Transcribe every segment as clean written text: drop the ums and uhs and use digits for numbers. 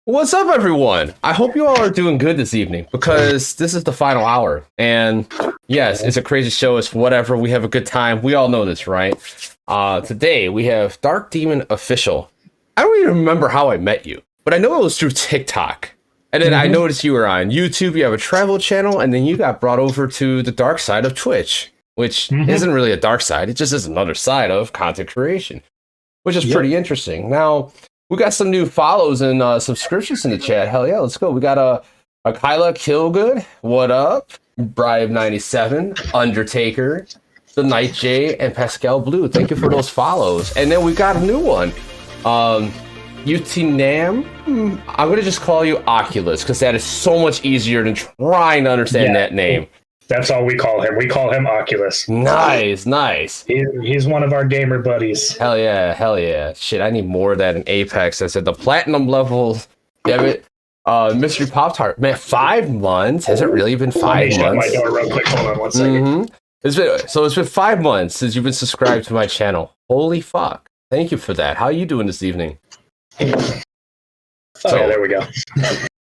What's up, everyone? I hope you all are doing good this evening because this is the final hour. And yes, it's a crazy show. It's whatever. We have a good time. We all know this, right? Today, we have DarkDemonOfficial. I don't even remember how I met you, but I know it was through TikTok. And then I noticed you were on YouTube. You have a travel channel, and then you got brought over to the dark side of Twitch, which isn't really a dark side. It just is another side of content creation, which is pretty interesting. Now, we got some new follows and subscriptions in the chat. Hell yeah, let's go. We got a Kyla Killgood. What up? Bribe97, Undertaker, The Night J, and Pascal Blue. Thank you for those follows. And then we got a new one. UTNAM. I'm going to just call you Oculus because that is so much easier than trying to understand that name. That's all we call him. We call him Oculus. Nice, nice. He's one of our gamer buddies. Hell yeah, hell yeah. Shit, I need more of that in Apex. I said the platinum level. Damn it. Mystery Pop-Tart. Man, 5 months? Has it really been 5 months? Let me shut my door real quick. Hold on 1 second. It's been 5 months since you've been subscribed to my channel. Holy fuck. Thank you for that. How are you doing this evening? Yeah, there we go.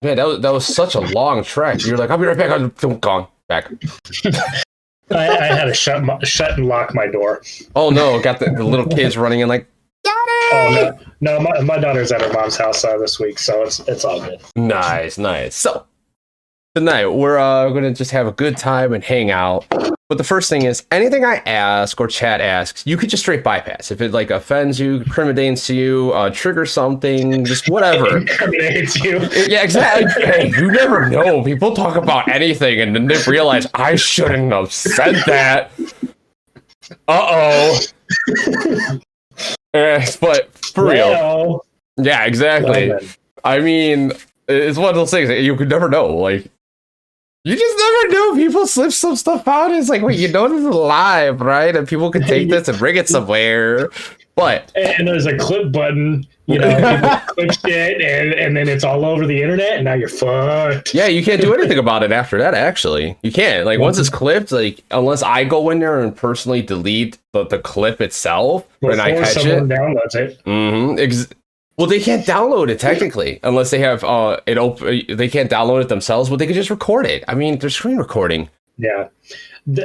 Man, that was such a long trek. You're like, I'll be right back. I'm gone. Back. I had to shut and lock my door. Oh no, got the little kids running in like, Daddy! Oh no, my daughter's at her mom's house this week, so it's all good. Nice. So tonight we're gonna just have a good time and hang out. But the first thing is, anything I ask or chat asks, you could just straight bypass. If it like offends you, incriminates you, triggers something, just whatever. Incriminates you. Yeah, exactly. Hey, you never know. People talk about anything and then they realize I shouldn't have said that. But for real. Yeah, exactly. I mean, it's one of those things that you could never know. Like, you just never know. People slip some stuff out. It's like, wait, you know this is live, right? And people can take this and bring it somewhere. But and there's a clip button, people clip shit, and then it's all over the internet, and now you're fucked. Yeah, you can't do anything about it after that. Actually, you can't. Like once it's clipped, like unless I go in there and personally delete the clip itself, when I catch someone downloads it. Well, they can't download it technically unless they have they can't download it themselves, but they can just record it. I mean, they're screen recording. Yeah.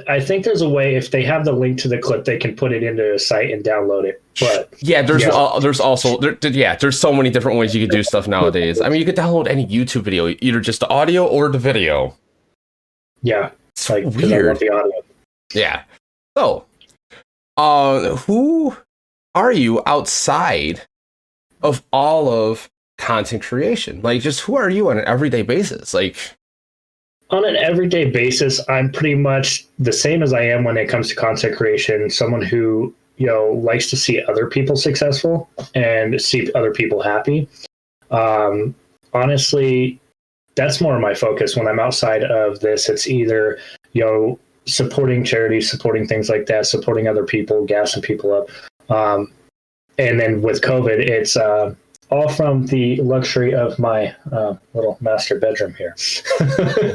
I think there's a way, if they have the link to the clip, they can put it into a site and download it. But yeah, there's also there's so many different ways you can do stuff nowadays. I mean, you could download any YouTube video, either just the audio or the video. Yeah. It's like weird. I love the audio. Yeah. So, who are you outside of all of content creation? Like, just who are you on an everyday basis? Like, on an everyday basis, I'm pretty much the same as I am when it comes to content creation. Someone who, likes to see other people successful and see other people happy. Honestly, that's more of my focus when I'm outside of this. It's either, supporting charities, supporting things like that, supporting other people, gassing people up. And then with COVID, it's all from the luxury of my little master bedroom here.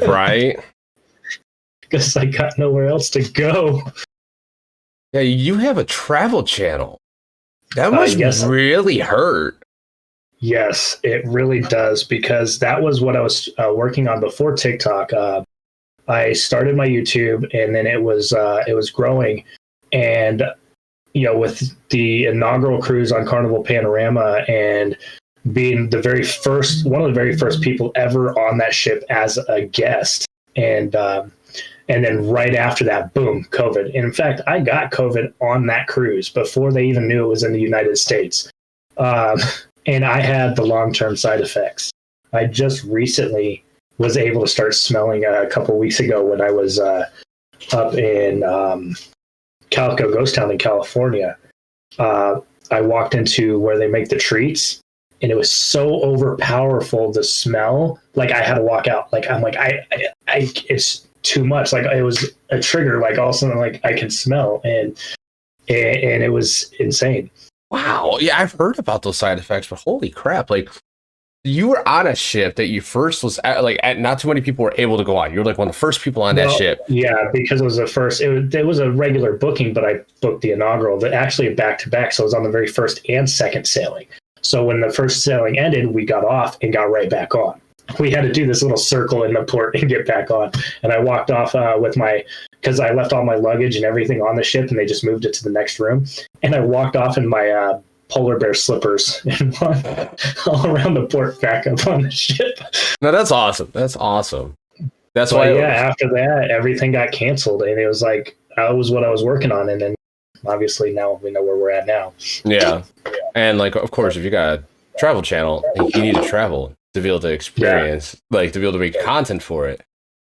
Right. Because I got nowhere else to go. Yeah, you have a travel channel. That must really hurt. Yes, it really does, because that was what I was working on before TikTok. I started my YouTube, and then it was growing, and with the inaugural cruise on Carnival Panorama and being one of the very first people ever on that ship as a guest. And then right after that, boom, COVID. And in fact, I got COVID on that cruise before they even knew it was in the United States. And I had the long-term side effects. I just recently was able to start smelling a couple of weeks ago when I was up in Calico Ghost Town in California. I walked into where they make the treats, and it was so overpowerful, the smell. Like I had to walk out. Like I'm like I it's too much. Like it was a trigger. Like all of a sudden, like I could smell, and it was insane. Wow. Yeah, I've heard about those side effects, but holy crap! Like you were on a ship that you first was at, not too many people were able to go on. You were like one of the first people on that ship. Yeah, because it was the first. It was a regular booking, but I booked the inaugural. Actually, back to back, so it was on the very first and second sailing. So when the first sailing ended, we got off and got right back on. We had to do this little circle in the port and get back on. And I walked off because I left all my luggage and everything on the ship, and they just moved it to the next room. And I walked off in my polar bear slippers and all around the port back up on the ship. No, that's awesome. That's awesome. That's but why. Yeah, after that, everything got canceled, and it was like that was what I was working on, and then obviously now we know where we're at now. Yeah, and like of course, if you got a travel channel, you need to travel to be able to experience, like to be able to make content for it.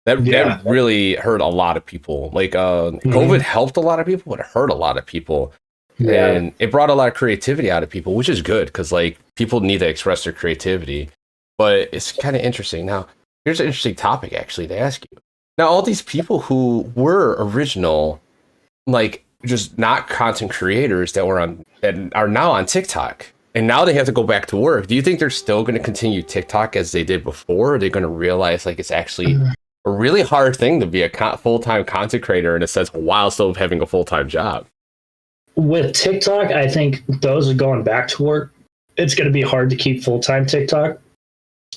That really hurt a lot of people. Like COVID helped a lot of people, but it hurt a lot of people. Yeah. And it brought a lot of creativity out of people, which is good because like people need to express their creativity. But it's kind of interesting. Now, here's an interesting topic actually to ask you. Now, all these people who were original, like just not content creators that are now on TikTok, and now they have to go back to work. Do you think they're still going to continue TikTok as they did before? Or are they going to realize like it's actually a really hard thing to be a full-time content creator in a sense while still having a full-time job? With TikTok, I think those are going back to work. It's going to be hard to keep full-time TikTok.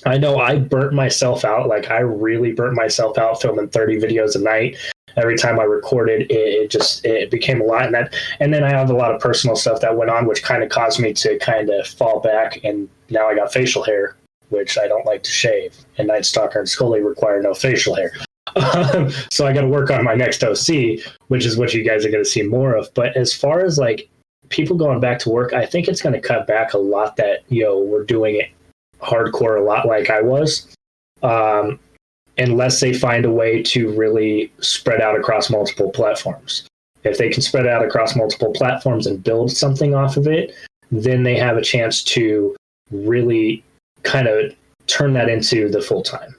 I know I burnt myself out. Like I really burnt myself out filming 30 videos a night. Every time I recorded, it became a lot. And then I have a lot of personal stuff that went on, which kind of caused me to kind of fall back. And now I got facial hair, which I don't like to shave. And Night Stalker and Scully require no facial hair. So I got to work on my next OC, which is what you guys are going to see more of. But as far as like people going back to work, I think it's going to cut back a lot that, we're doing it hardcore a lot like I was. Unless they find a way to really spread out across multiple platforms. If they can spread out across multiple platforms and build something off of it, then they have a chance to really kind of turn that into the full-time.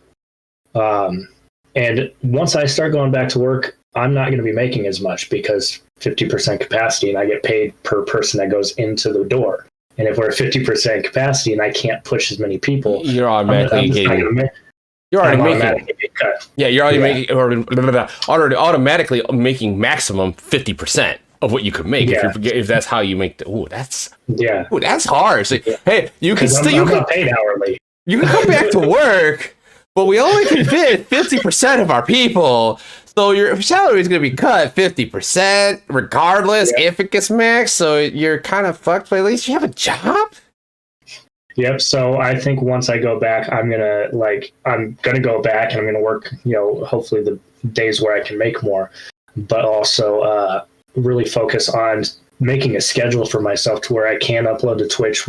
And once I start going back to work, I'm not going to be making as much because 50% capacity, and I get paid per person that goes into the door. And if we're at 50% capacity and I can't push as many people, you're automatically getting... You're already making, yeah. You're already making, automatically making maximum 50% of what you could make if that's how you make the. That's hard. So, hey, you can still not paid hourly. You can come back to work, but we only can fit 50% of our people. So your salary is going to be cut 50% regardless if it gets maxed. So you're kind of fucked. But at least you have a job. Yep. So I think once I go back, I'm gonna go back and I'm gonna work, hopefully the days where I can make more, but also really focus on making a schedule for myself to where I can upload to Twitch,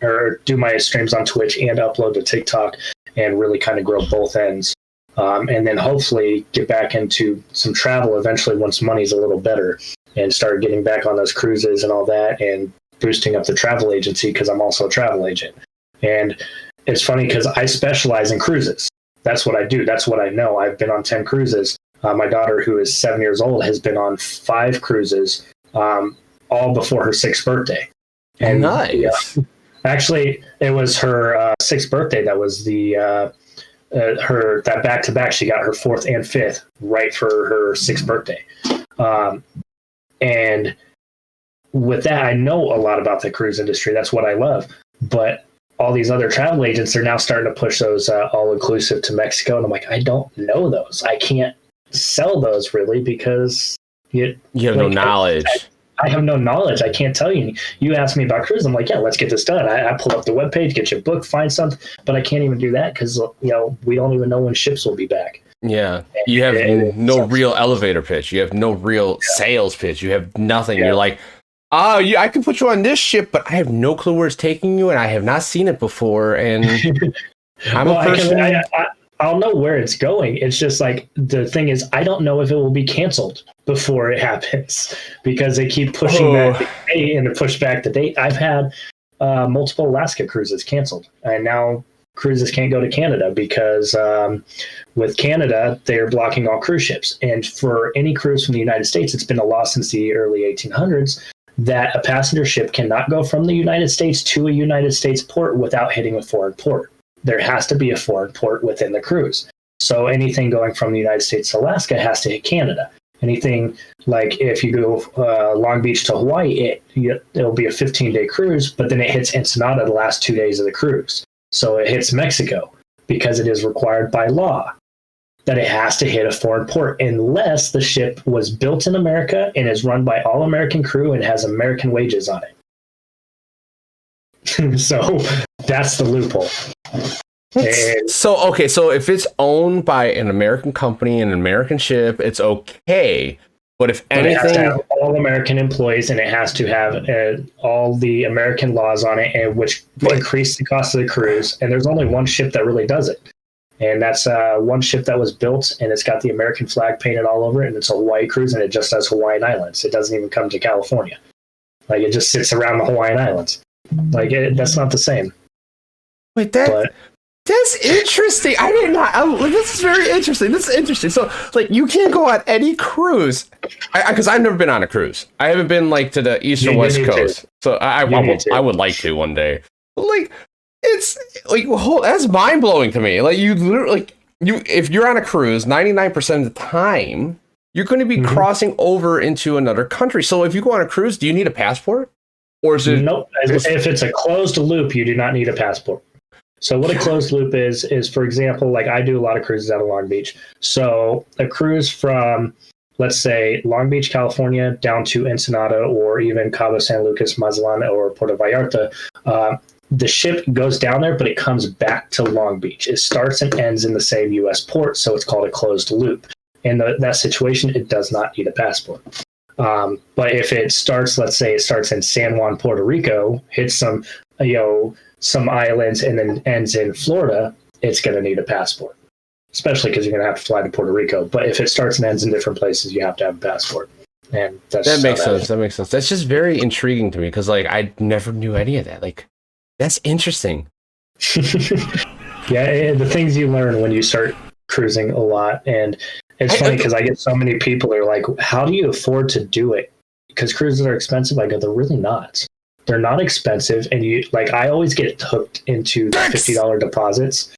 or do my streams on Twitch and upload to TikTok, and really kind of grow both ends, and then hopefully get back into some travel eventually once money's a little better, and start getting back on those cruises and all that, and boosting up the travel agency because I'm also a travel agent. And it's funny because I specialize in cruises. That's what I do. That's what I know. I've been on 10 cruises. My daughter, who is 7 years old, has been on 5 cruises, all before her 6th birthday. And nice. Actually, it was her 6th birthday. That was that back-to-back. She got her 4th and 5th right for her 6th birthday. And with that, I know a lot about the cruise industry. That's what I love. But all these other travel agents are now starting to push those all-inclusive to Mexico. And I'm like, I don't know those. I can't sell those really because you have no knowledge. I have no knowledge. I can't tell you. You ask me about cruise. I'm like, yeah, let's get this done. I pull up the webpage, get your book, find something. But I can't even do that because, we don't even know when ships will be back. Yeah, you have no real elevator pitch. You have no real sales pitch. You have nothing. You're like, I can put you on this ship, but I have no clue where it's taking you, and I have not seen it before. And I'm a person. I'll know where it's going. It's just like the thing is, I don't know if it will be canceled before it happens because they keep pushing back the date and to push back the date. I've had multiple Alaska cruises canceled, and now cruises can't go to Canada because with Canada, they're blocking all cruise ships. And for any cruise from the United States, it's been a law since the early 1800s that a passenger ship cannot go from the United States to a United States port without hitting a foreign port. There has to be a foreign port within the cruise. So anything going from the United States to Alaska has to hit Canada. Anything like if you go Long Beach to Hawaii, it'll be a 15-day cruise, but then it hits Ensenada the last 2 days of the cruise. So it hits Mexico because it is required by law that it has to hit a foreign port unless the ship was built in America and is run by all American crew and has American wages on it. So that's the loophole. So if it's owned by an American company and an American ship, it's okay. But if anything, it has to have all American employees, and it has to have all the American laws on it, and which increase the cost of the cruise. And there's only one ship that really does it, and that's one ship that was built, and it's got the American flag painted all over it, and it's a Hawaii cruise, and it just does Hawaiian Islands. It doesn't even come to California. Like, it just sits around the Hawaiian Islands. Like, that's not the same. Wait, that's interesting. I did not. This is very interesting. This is interesting. So, like, you can't go on any cruise, because I've never been on a cruise. I haven't been like to the east or west coast. So I would like to one day. Like, it's like that's mind blowing to me. Like, you literally, if you're on a cruise, 99% of the time you're going to be crossing over into another country. So if you go on a cruise, do you need a passport, or is it? Nope. If it's a closed loop, you do not need a passport. So what a closed loop is, for example, like I do a lot of cruises out of Long Beach. So a cruise from, let's say, Long Beach, California, down to Ensenada, or even Cabo San Lucas, Mazatlan, or Puerto Vallarta, the ship goes down there, but it comes back to Long Beach. It starts and ends in the same U.S. port, so it's called a closed loop. In that situation, it does not need a passport. But if it starts, let's say it starts in San Juan, Puerto Rico, hits some islands, and then ends in Florida, it's going to need a passport, especially because you're going to have to fly to Puerto Rico. But if it starts and ends in different places, you have to have a passport. And that makes sense. That makes sense. That's just very intriguing to me, because like I never knew any of that. Like, that's interesting. Yeah, the things you learn when you start cruising a lot. And it's funny because I get so many people that are like, how do you afford to do it? Because cruises are expensive. I go, they're really not. They're not expensive, and I always get hooked into the $50 deposits,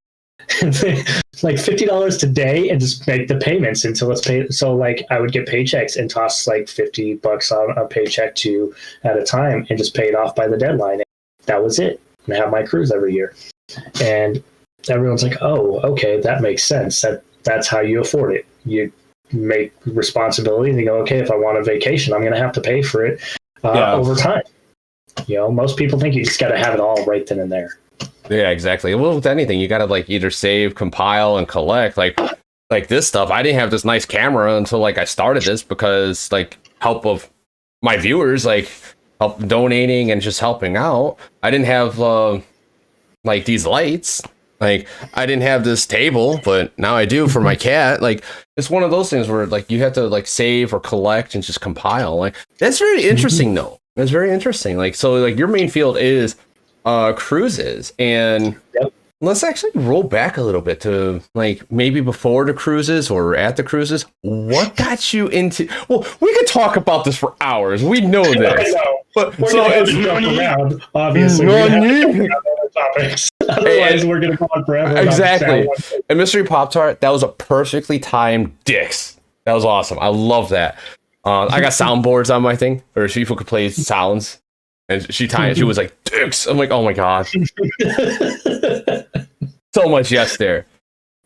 like $50 today, and just make the payments until it's paid. So like I would get paychecks and toss like $50 on a paycheck at a time, and just pay it off by the deadline. And that was it. And I have my cruise every year, and everyone's like, "Oh, okay, that makes sense. That's how you afford it. You make responsibilities and you go, okay, if I want a vacation, I'm going to have to pay for it over time." Most people think you just got to have it all right then and there. Yeah, exactly. Well, with anything, you got to like either save, compile, and collect. Like this stuff, I didn't have this nice camera until like I started this, because like help of my viewers, like help donating and just helping out. I didn't have like these lights. Like, I didn't have this table, but now I do for my cat. Like, it's one of those things where like you have to like save or collect and just compile. Like, that's very interesting though. It's very interesting. Like, so like your main field is cruises, and let's actually roll back a little bit to like maybe before the cruises or at the cruises. What got you into? Well, we could talk about this for hours. We know this, but we're going to jump around. Obviously, topics. Otherwise, we're going to go on forever. Exactly. And Mystery Pop Tart, that was a perfectly timed dicks. That was awesome. I love that. I got soundboards on my thing, or people could play sounds, and she was like, dicks. I'm like, oh my god. So much yes there.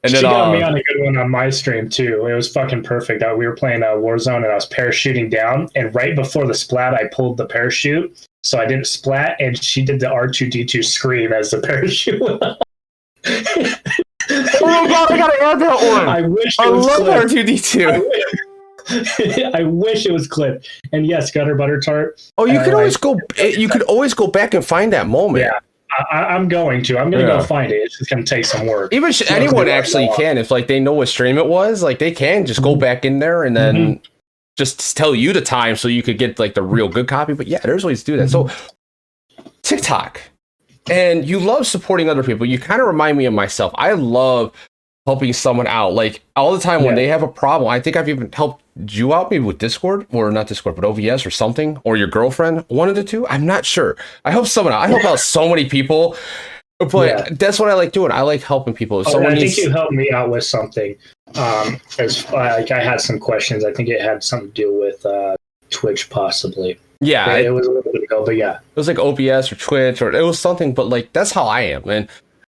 And then, she got me on a good one on my stream too. It was fucking perfect. We were playing Warzone, and I was parachuting down, and right before the splat, I pulled the parachute, so I didn't splat, and she did the R2-D2 scream as the parachute went up. Oh my god, I gotta add that one. I love R2-D2. I wish it was clipped. And yes, Gutter Butter Tart. Oh, you could always go. You could always go back and find that moment. Yeah. I'm going to go find it. It's just going to take some work. Even anyone actually can, if like they know what stream it was, like they can just go back in there and then just tell you the time so you could get like the real good copy. But yeah, there's ways to do that. So TikTok, and you love supporting other people. You kind of remind me of myself. I love helping someone out, like all the time when they have a problem. I think I've even helped you out, maybe with Discord, or not Discord, but OVS or something, or your girlfriend, one of the two. I'm not sure. I help someone out. I help out so many people, but that's what I like doing. I like helping people. If I think you helped me out with something. As like I had some questions. I think it had something to do with Twitch, possibly. Yeah, it was a little bit ago, but yeah, it was like OBS or Twitch, or it was something. But like that's how I am, and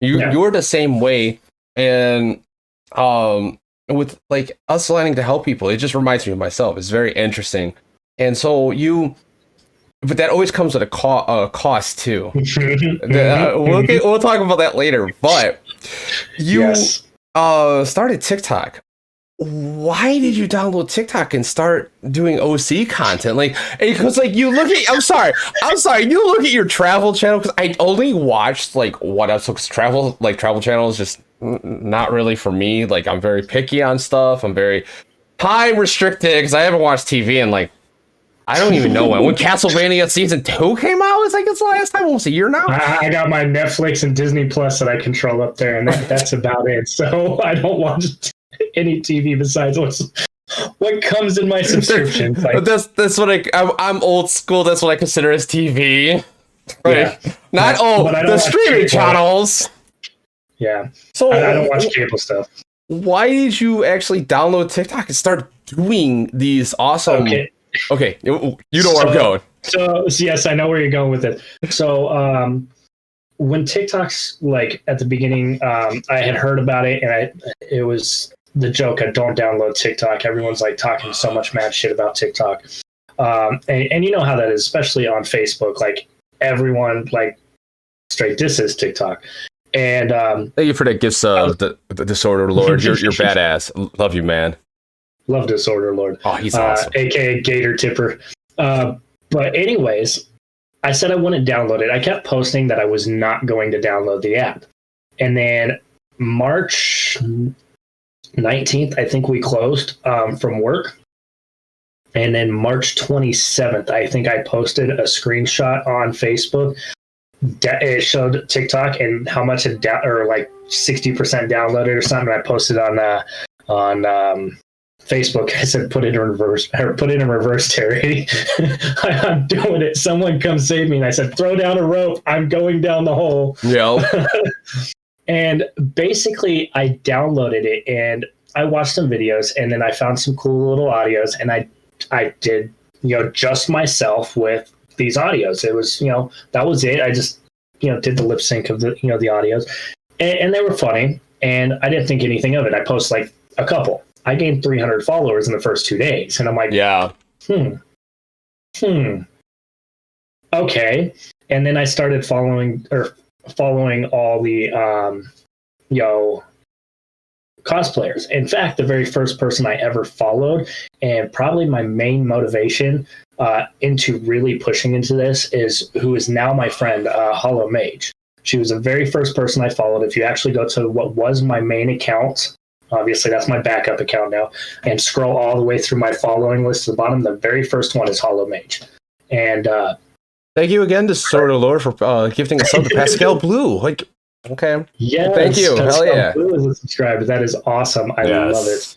you're the same way. And with like us wanting to help people, it just reminds me of myself. It's very interesting, and so but that always comes with a cost too. We'll talk about that later. But you started TikTok. Why did you download TikTok and start doing OC content? Like, because like you look at, I'm sorry, you look at your travel channel, because I only watched like what else? Travel channel is just not really for me. Like, I'm very picky on stuff. I'm very time restricted because I haven't watched TV in like, I don't even know when Castlevania season 2 came out. It's like it's the last time, almost a year now. I got my Netflix and Disney Plus that I control up there, and that's about it. So I don't watch any TV besides what comes in my subscription. Like, that's what I'm old school. That's what I consider as TV. Right? Yeah. Not the streaming channels. Yeah. So I don't watch cable stuff. Why did you actually download TikTok and start doing these awesome? Okay, you know where I'm going. So yes, I know where you're going with it. So when TikTok's like at the beginning, I had heard about it, and it was the joke. I don't download TikTok. Everyone's like talking so much mad shit about TikTok, and you know how that is, especially on Facebook. Like everyone like straight disses TikTok. And thank you for that gifts of the Disorder Lord. You're badass. Love you, man. Love Disorder Lord. Oh, he's awesome. AKA Gator Tipper. But anyways, I said I wouldn't download it. I kept posting that I was not going to download the app. And then March 19th, I think we closed from work. And then March 27th, I think I posted a screenshot on Facebook. It showed TikTok and how much it or like 60% downloaded or something. I posted on Facebook. I said, put it in reverse, Terry. I'm doing it. Someone come save me. And I said, throw down a rope. I'm going down the hole. Yeah. And basically I downloaded it and I watched some videos, and then I found some cool little audios, and I did, just myself with these audios. It was, that was it. I just, did the lip sync of the, the audios, and they were funny, and I didn't think anything of it. I posted like a couple. I gained 300 followers in the first 2 days, and I'm like, okay. And then I started following all the, cosplayers. In fact, the very first person I ever followed, and probably my main motivation into really pushing into this, is who is now my friend, Hollow Mage. She was the very first person I followed. If you actually go to what was my main account, obviously that's my backup account now, and scroll all the way through my following list to the bottom, the very first one is Hollow Mage. And thank you again to Sword of Lord for gifting a sub to Pascal Blue. Like, okay. Yes, thank you. Hell yeah. Blue is a subscriber. That is awesome. I love it.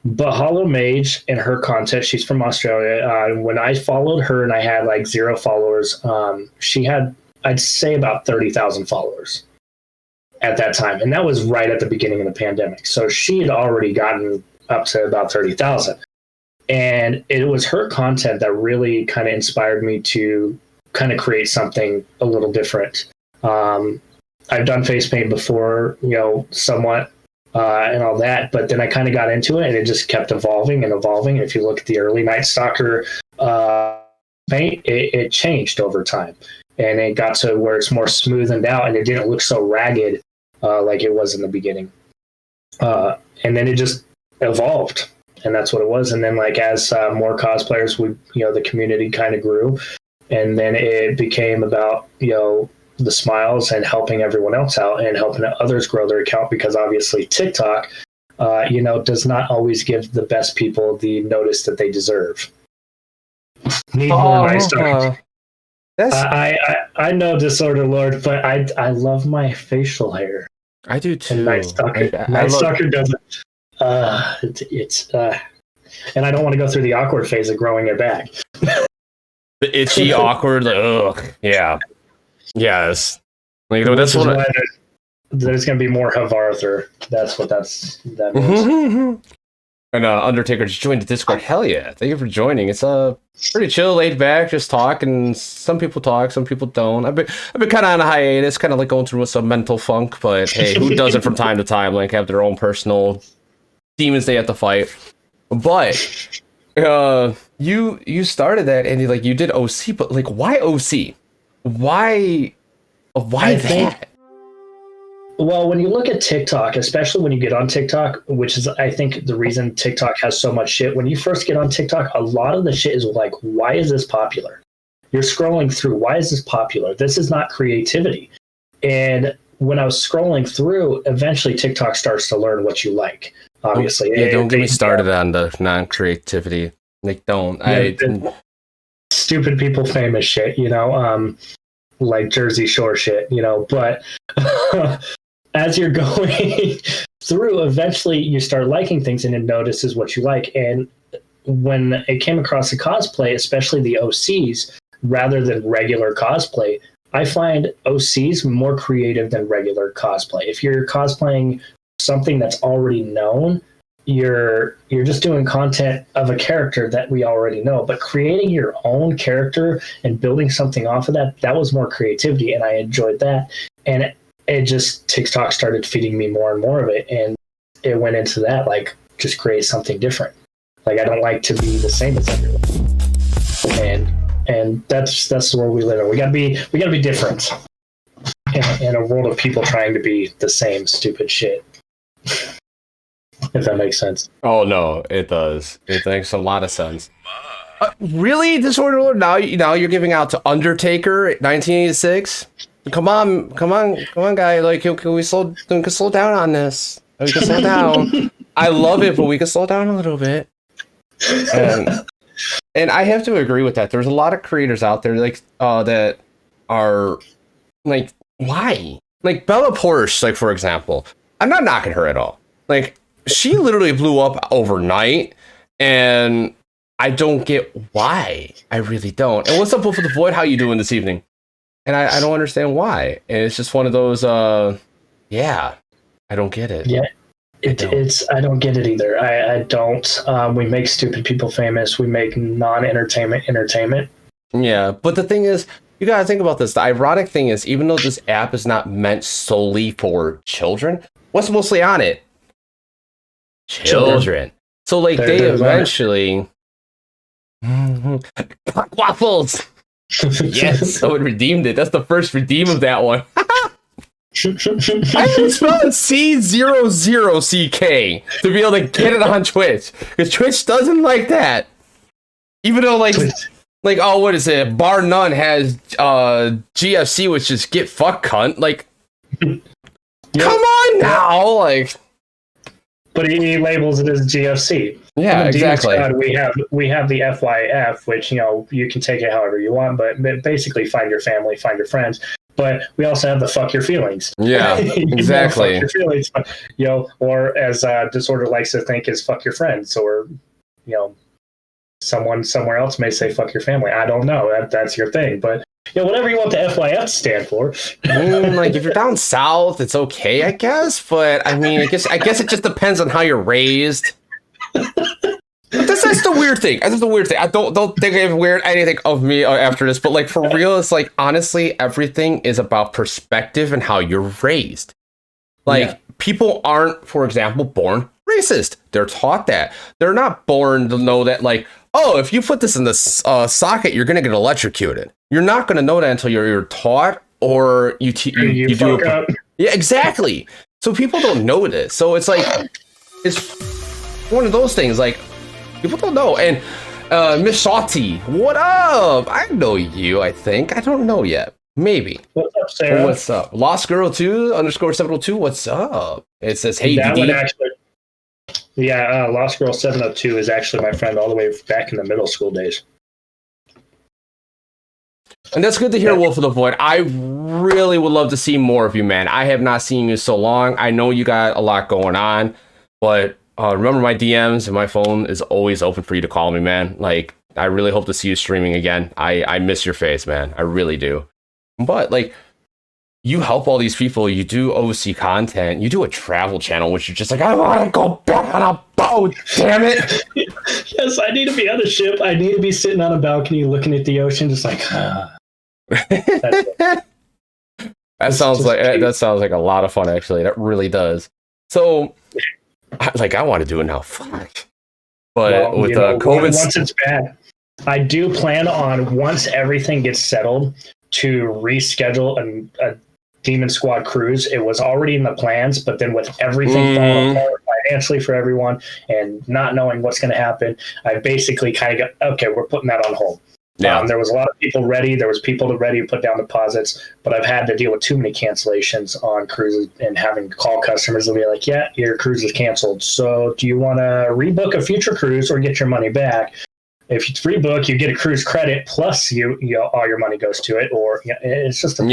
But Hollow Mage and her content, she's from Australia. When I followed her and I had like 0 followers, she had, I'd say, about 30,000 followers at that time. And that was right at the beginning of the pandemic. So she had already gotten up to about 30,000. And it was her content that really kind of inspired me to kind of create something a little different. I've done face paint before, somewhat, and all that, but then I kind of got into it and it just kept evolving and evolving. And if you look at the early Night Stalker paint, it changed over time, and it got to where it's more smoothened out and it didn't look so ragged like it was in the beginning. And then it just evolved, and that's what it was. And then like as more cosplayers, the community kind of grew, and then it became about, the smiles and helping everyone else out and helping others grow their account, because obviously TikTok, does not always give the best people the notice that they deserve. Need more Night Stalker. I know Disorder Lord, but I love my facial hair. I do too. And Night Stalker doesn't. And I don't want to go through the awkward phase of growing it back. The itchy, awkward, ugh, yeah. Yes. Like, that's what There's going to be more Havarther. That's what that means. And Undertaker just joined the Discord. Hell yeah! Thank you for joining. It's pretty chill, laid back, just talking. Some people talk, some people don't. I've been kind of on a hiatus, kind of like going through some mental funk. But hey, who doesn't from time to time like have their own personal demons they have to fight? But you started that, and you did OC, but like, why OC? Why that? Well, when you look at TikTok, especially when you get on TikTok, which is, I think, the reason TikTok has so much shit. When you first get on TikTok, a lot of the shit is like, why is this popular? You're scrolling through, why is this popular? This is not creativity. And when I was scrolling through, eventually TikTok starts to learn what you like, obviously. Yeah, don't get me started on the non-creativity. Like, don't. Stupid people famous shit, like Jersey Shore shit, but as you're going through, eventually you start liking things and it notices what you like. And when it came across the cosplay, especially the OCs, rather than regular cosplay, I find OCs more creative than regular cosplay. If you're cosplaying something that's already known, you're just doing content of a character that we already know. But creating your own character and building something off of that was more creativity, and I enjoyed that. And it just, TikTok started feeding me more and more of it, and it went into that, like, just create something different. Like, I don't like to be the same as everyone, and that's where we live in. We gotta be different in a world of people trying to be the same stupid shit. If that makes sense. Oh no, it does. It makes a lot of sense. Really, Disorder Lord? Now you're giving out to Undertaker 1986. Come on, guy. Like, can we slow down on this? We can slow down. I love it, but we can slow down a little bit. And I have to agree with that. There's a lot of creators out there like that are like, why? Like Bella Porsche, like, for example. I'm not knocking her at all. Like, she literally blew up overnight, and I don't get why. I really don't. And what's up with the Void? How you doing this evening? And I don't understand why. And it's just one of those, I don't get it. Yeah, I don't get it either. I don't. We make stupid people famous. We make non-entertainment entertainment. Yeah, but the thing is, you gotta think about this. The ironic thing is, even though this app is not meant solely for children, what's mostly on it? Children. So like they eventually waffles. Yes, someone redeemed it. That's the first redeem of that one. I even spelled C00CK to be able to get it on Twitch, because Twitch doesn't like that. Even though what is it? Bar none has GFC, which is get fuck cunt. Like, come on now, like. But he labels it as GFC. Yeah, exactly. We have the FYF, which you can take it however you want, but basically find your family, find your friends. But we also have the fuck your feelings. Yeah, exactly. Fuck your feelings, or as Disorder likes to think, is fuck your friends, or someone somewhere else may say fuck your family. I don't know. That's your thing, but. Whatever you want the FYF to stand for. Like, if you're down south, it's okay, I guess. But I mean, I guess it just depends on how you're raised. But that's the weird thing. That's the weird thing. I don't think I have weird anything of me after this. But like, for real, it's like, honestly, everything is about perspective and how you're raised. Like, people aren't, for example, born racist. They're taught that. They're not born to know that, like, oh, if you put this in the socket, you're going to get electrocuted. You're not going to know that until you're taught, or you do it. Yeah, exactly. So people don't know this. So it's like, it's one of those things, like, people don't know. And Miss Shawty, what up? I know you, I think. I don't know yet. Maybe. What's up, Sarah? What's up? Lost Girl 2 _702. What's up? It says, hey, DD. Lost Girl 702 is actually my friend all the way back in the middle school days. And that's good to hear, Wolf of the Void. I really would love to see more of you, man. I have not seen you so long. I know you got a lot going on, but remember my DMs, and my phone is always open for you to call me, man. Like, I really hope to see you streaming again. I miss your face, man. I really do. But like, you help all these people, you do OC content, you do a travel channel, which you're just like, I want to go back on a boat, damn it. Yes, I need to be on a ship. I need to be sitting on a balcony looking at the ocean, just like, That sounds like a lot of fun, actually. That really does. So, I want to do it now. Fuck. But with COVID, once it's bad, I do plan on, once everything gets settled, to reschedule a Demon Squad cruise. It was already in the plans, but then with everything falling apart financially for everyone and not knowing what's going to happen, I basically kind of go, okay, we're putting that on hold. Yeah. There was a lot of people ready. There was people ready to put down deposits, but I've had to deal with too many cancellations on cruises and having to call customers and be like, yeah, your cruise is canceled. So do you want to rebook a future cruise or get your money back? If it's rebook, you get a cruise credit plus you all your money goes to it, or it's just I'm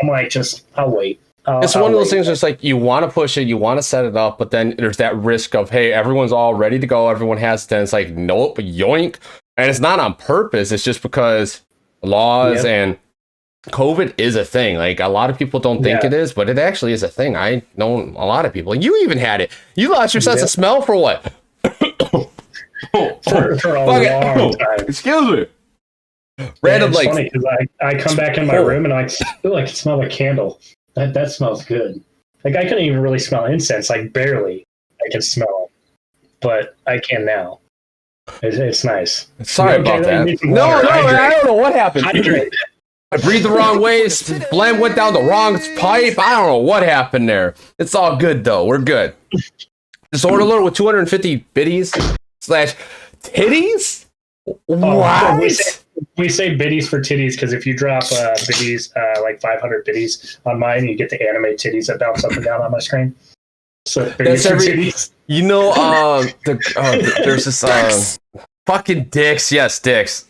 like, I'll wait. It's one of those things that's like, you want to push it, you want to set it up, but then there's that risk of, hey, everyone's all ready to go, everyone has it, then it's like, nope, yoink. And it's not on purpose, it's just because laws and COVID is a thing. Like, a lot of people don't think it is, but it actually is a thing. I know a lot of people. You even had it. You lost your sense of smell for what? for a long time. Excuse me. Random, it's funny because I come back in my room and I feel like it smells like candle. That smells good. Like, I couldn't even really smell incense, like barely. I can smell it, but I can now. It's nice. Sorry about that. No, I don't know what happened. I breathed the wrong way. Blame went down the wrong pipe. I don't know what happened there. It's all good though. We're good. Disorder alert with 250 biddies / titties. What? We say biddies for titties because if you drop biddies, like 500 biddies on mine, you get the anime titties that bounce up and down on my screen. So that's titties. You know, there's this fucking dicks. Yes, dicks.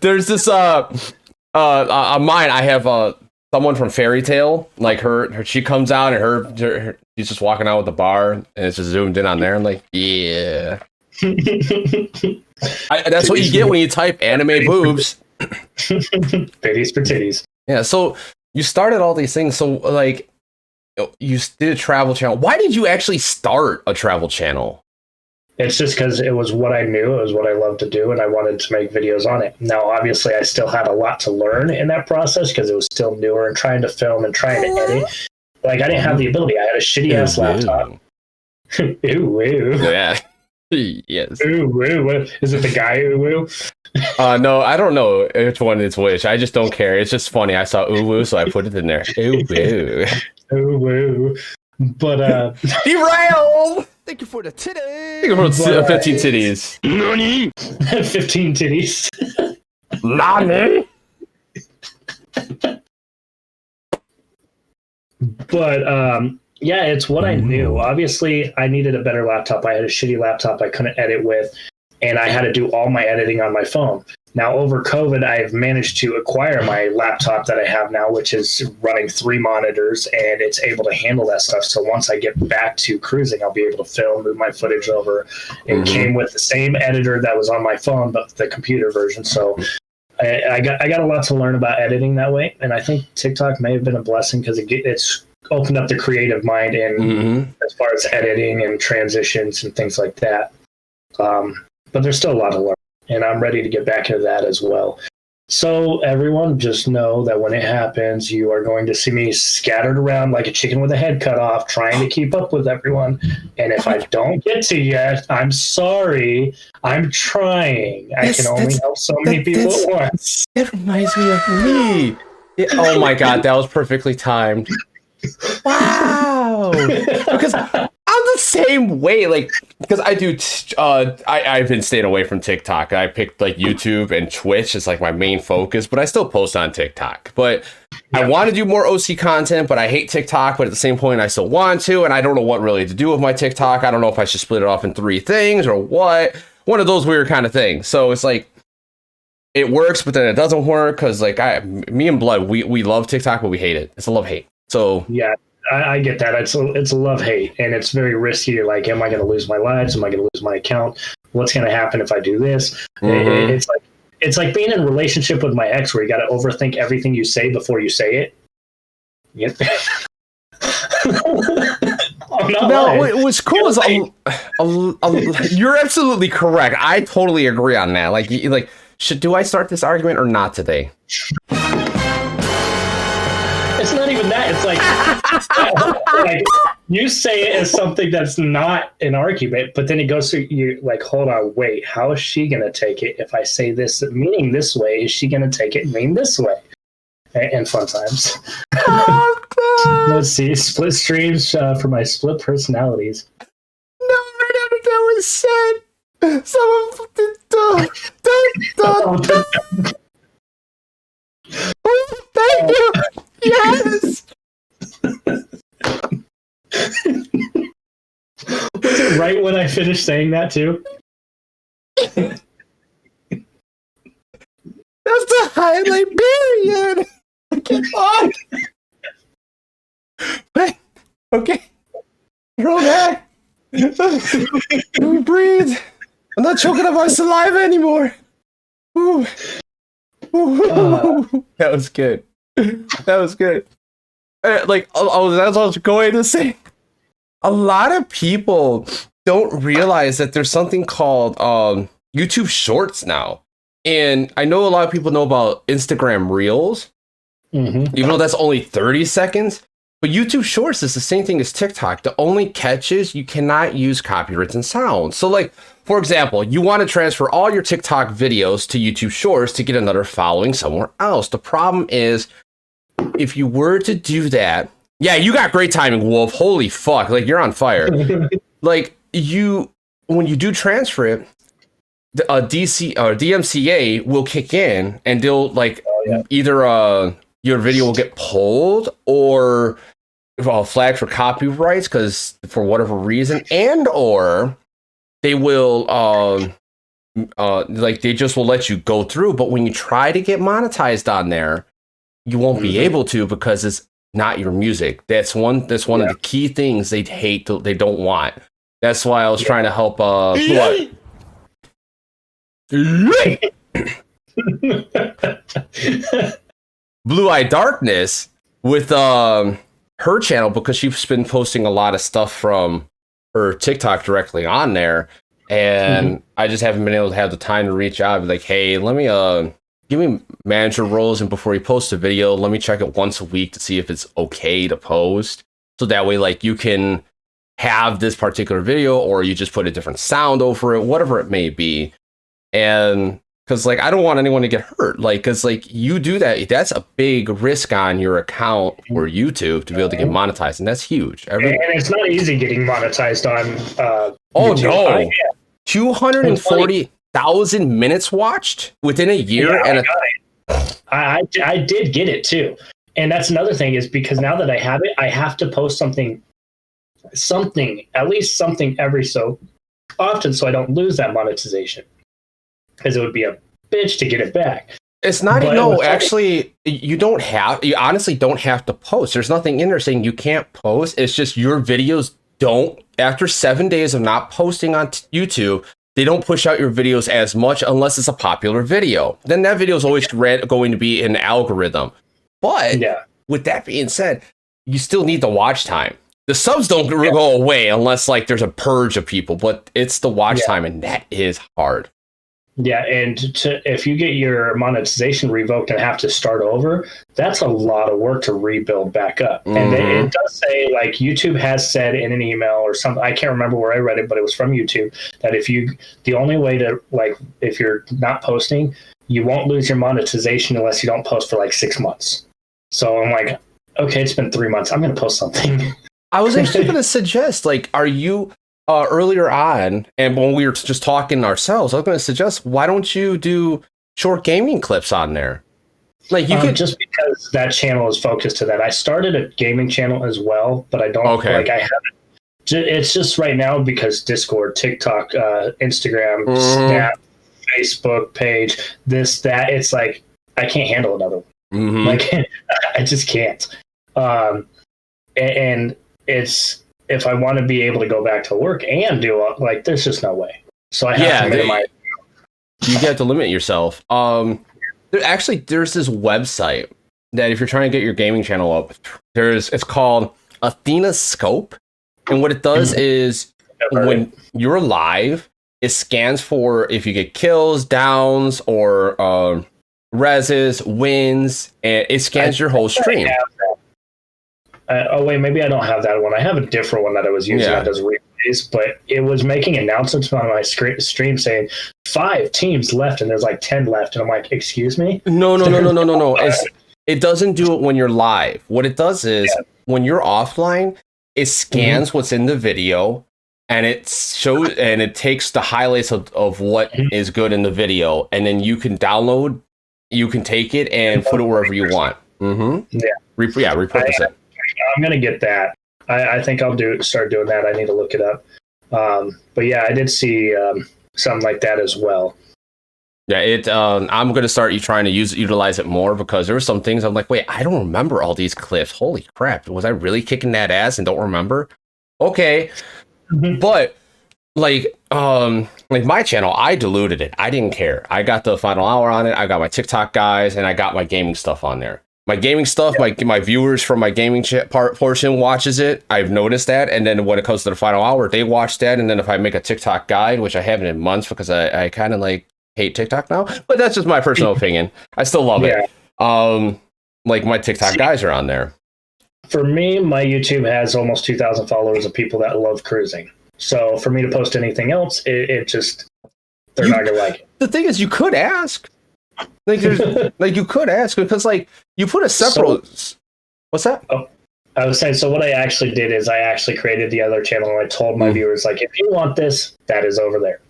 There's this on mine. I have someone from Fairy Tale. Like her she comes out and her she's just walking out with the bar and it's just zoomed in on there. I'm like, yeah. That's what you get when you type anime boobs. Titties for titties. Yeah, so you started all these things. So, like, you did a travel channel. Why did you actually start a travel channel? It's just because it was what I knew. It was what I loved to do, and I wanted to make videos on it. Now, obviously, I still had a lot to learn in that process because it was still newer and trying to film and trying to edit. Like, I didn't have the ability. I had a shitty-ass laptop. Ew. Yeah. Yes. Ooh, is it the guy ooh? No, I don't know which one is which. I just don't care. It's just funny. I saw ooh, so I put it in there. Ooh. Ooh. But derailed. Thank you for the titties. Thank you for 15 titties. Nani? 15 titties. Nani? But yeah, it's what I knew. Obviously, I needed a better laptop. I had a shitty laptop I couldn't edit with, and I had to do all my editing on my phone. Now, over COVID, I've managed to acquire my laptop that I have now, which is running 3 monitors, and it's able to handle that stuff. So once I get back to cruising, I'll be able to film, move my footage over. It came with the same editor that was on my phone, but the computer version. So I got a lot to learn about editing that way, and I think TikTok may have been a blessing because it's opened up the creative mind in as far as editing and transitions and things like that. But there's still a lot to learn, and I'm ready to get back into that as well. So everyone, just know that when it happens, you are going to see me scattered around like a chicken with a head cut off, trying to keep up with everyone. And if I don't get to you, I'm sorry. I'm trying. I can only help so many people at once. It reminds me of me. Oh my god, that was perfectly timed. Wow. Because I'm the same way, like, because I do I've been staying away from TikTok. I picked like YouTube and Twitch as like my main focus, but I still post on TikTok. But I want to do more OC content, but I hate TikTok, but at the same point I still want to, and I don't know what really to do with my TikTok. I don't know if I should split it off in 3 things or what. One of those weird kind of things. So it's like it works, but then it doesn't work because like me and Blood, we love TikTok, but we hate it. It's a love-hate. So yeah, I get that. It's a love-hate, and it's very risky. You're like, am I going to lose my lives? Am I going to lose my account? What's going to happen if I do this? It's like it's like being in a relationship with my ex where you got to overthink everything you say before you say it. Yep. What's cool is you're absolutely correct. I totally agree on that. Like, do I start this argument or not today? It's not even that. It's like you say it as something that's not an argument, but then it goes through you like, hold on, wait, how is she going to take it if I say this meaning this way? Is she going to take it mean this way? And fun times. Oh, let's see, split streams for my split personalities. No, I don't know that was said. Oh, thank you. Yes. Was it right when I finished saying that too? That's the highlight period. Come on. Okay. Throw back. Breathe. I'm not choking up my saliva anymore. Ooh. That was good. That was good. That's what I was going to say. A lot of people don't realize that there's something called YouTube Shorts now. And I know a lot of people know about Instagram Reels, even though that's only 30 seconds. But YouTube Shorts is the same thing as TikTok. The only catch is you cannot use copyrights and sound. So, like, for example, you want to transfer all your TikTok videos to YouTube Shorts to get another following somewhere else. The problem is, if you were to do that, yeah, you got great timing, Wolf. Holy fuck, like you're on fire. Like when you do transfer it, a DC or DMCA will kick in, and they'll either your video will get pulled or flagged for copyrights because for whatever reason, and or they will they just will let you go through. But when you try to get monetized on there, you won't be able to because it's not your music. That's one of the key things they don't want. That's why I was trying to help Blue Eye Darkness with her channel, because she's been posting a lot of stuff from her TikTok directly on there, and I just haven't been able to have the time to reach out and be like, hey, let me give me manager roles, and before you post a video, let me check it once a week to see if it's okay to post. So that way, like, you can have this particular video, or you just put a different sound over it, whatever it may be. And because, like, I don't want anyone to get hurt. Like, because, like, you do that, that's a big risk on your account for YouTube to be able to get monetized, and that's huge. And it's not easy getting monetized on YouTube. No. 240,000 minutes watched within a year, and I did get it too. And that's another thing, is because now that I have it, I have to post something, at least something every so often, so I don't lose that monetization, because it would be a bitch to get it back. It's not, actually, you honestly don't have to post. There's nothing in there saying you can't post. It's just your videos don't, after 7 days of not posting on YouTube, they don't push out your videos as much unless it's a popular video. Then that video is always going to be an algorithm. But with that being said, you still need the watch time. The subs don't go away unless, like, there's a purge of people, but it's the watch time, and that is hard. Yeah, and if you get your monetization revoked and have to start over, that's a lot of work to rebuild back up. And it does say, like, YouTube has said in an email or something, I can't remember where I read it, but it was from YouTube, that the only way to, like, if you're not posting, you won't lose your monetization unless you don't post for like 6 months. So I'm like, okay, it's been 3 months, I'm going to post something. I was actually going to suggest, like, are you... earlier on, and when we were just talking ourselves, I was going to suggest, why don't you do short gaming clips on there? Like, you could, just because that channel is focused to that. I started a gaming channel as well, but I don't like, I haven't. It's just right now because Discord, TikTok, Instagram, Snap, Facebook page, this, that. It's like I can't handle another one. Like, I just can't. And it's, if I want to be able to go back to work and do like, there's just no way. So I have to minimize. you have to limit yourself. There's this website that if you're trying to get your gaming channel up, it's called Athena Scope, and what it does is when you're live, it scans for if you get kills, downs, or reses, wins, and it scans your whole stream. Oh wait, maybe I don't have that one. I have a different one that I was using that does replays, but it was making announcements on my stream saying 5 teams left, and there's like 10 left, and I'm like, excuse me? No. It doesn't do it when you're live. What it does is when you're offline, it scans what's in the video, and it shows and it takes the highlights of what is good in the video, and then you can download, you can take it and put it wherever you want. Repurpose it. I'm gonna get that. I think I'll start doing that. I need to look it up. But yeah, I did see something like that as well. Yeah, I'm gonna start trying to utilize it more, because there were some things I'm like, wait, I don't remember all these clips. Holy crap, was I really kicking that ass and don't remember? Okay, but like my channel, I diluted it. I didn't care. I got the final hour on it. I got my TikTok guys, and I got my gaming stuff on there. My gaming stuff, my viewers from my gaming portion watches it. I've noticed that. And then when it comes to the final hour, they watch that. And then if I make a TikTok guide, which I haven't in months because I kind of like hate TikTok now, but that's just my personal opinion. I still love it. Like my TikTok guys are on there. For me, my YouTube has almost 2,000 followers of people that love cruising. So for me to post anything else, it just, they're not gonna like it. The thing is, you could ask. Like you could ask, because like you put a separate. What's that? Oh, I was saying. So what I actually did is I actually created the other channel, and I told my viewers, like, if you want this, that is over there.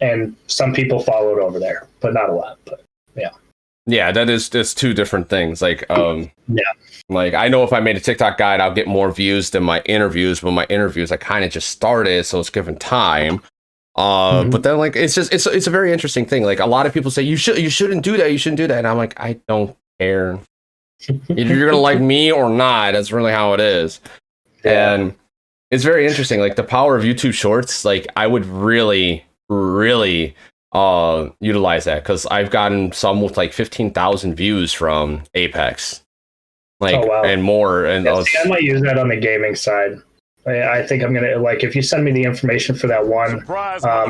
And some people followed over there, but not a lot. But yeah, that's 2 different things. Like like I know if I made a TikTok guide, I'll get more views than my interviews. But my interviews, I kind of just started, so it's given time. But then like it's a very interesting thing. Like a lot of people say you shouldn't do that, and I'm like, I don't care. Either you're gonna like me or not. That's really how it is. And it's very interesting, like the power of YouTube Shorts. Like I would really utilize that, because I've gotten some with like 15,000 views from Apex, like and more. And I might use that on the gaming side. I think I'm gonna, like, if you send me the information for that one,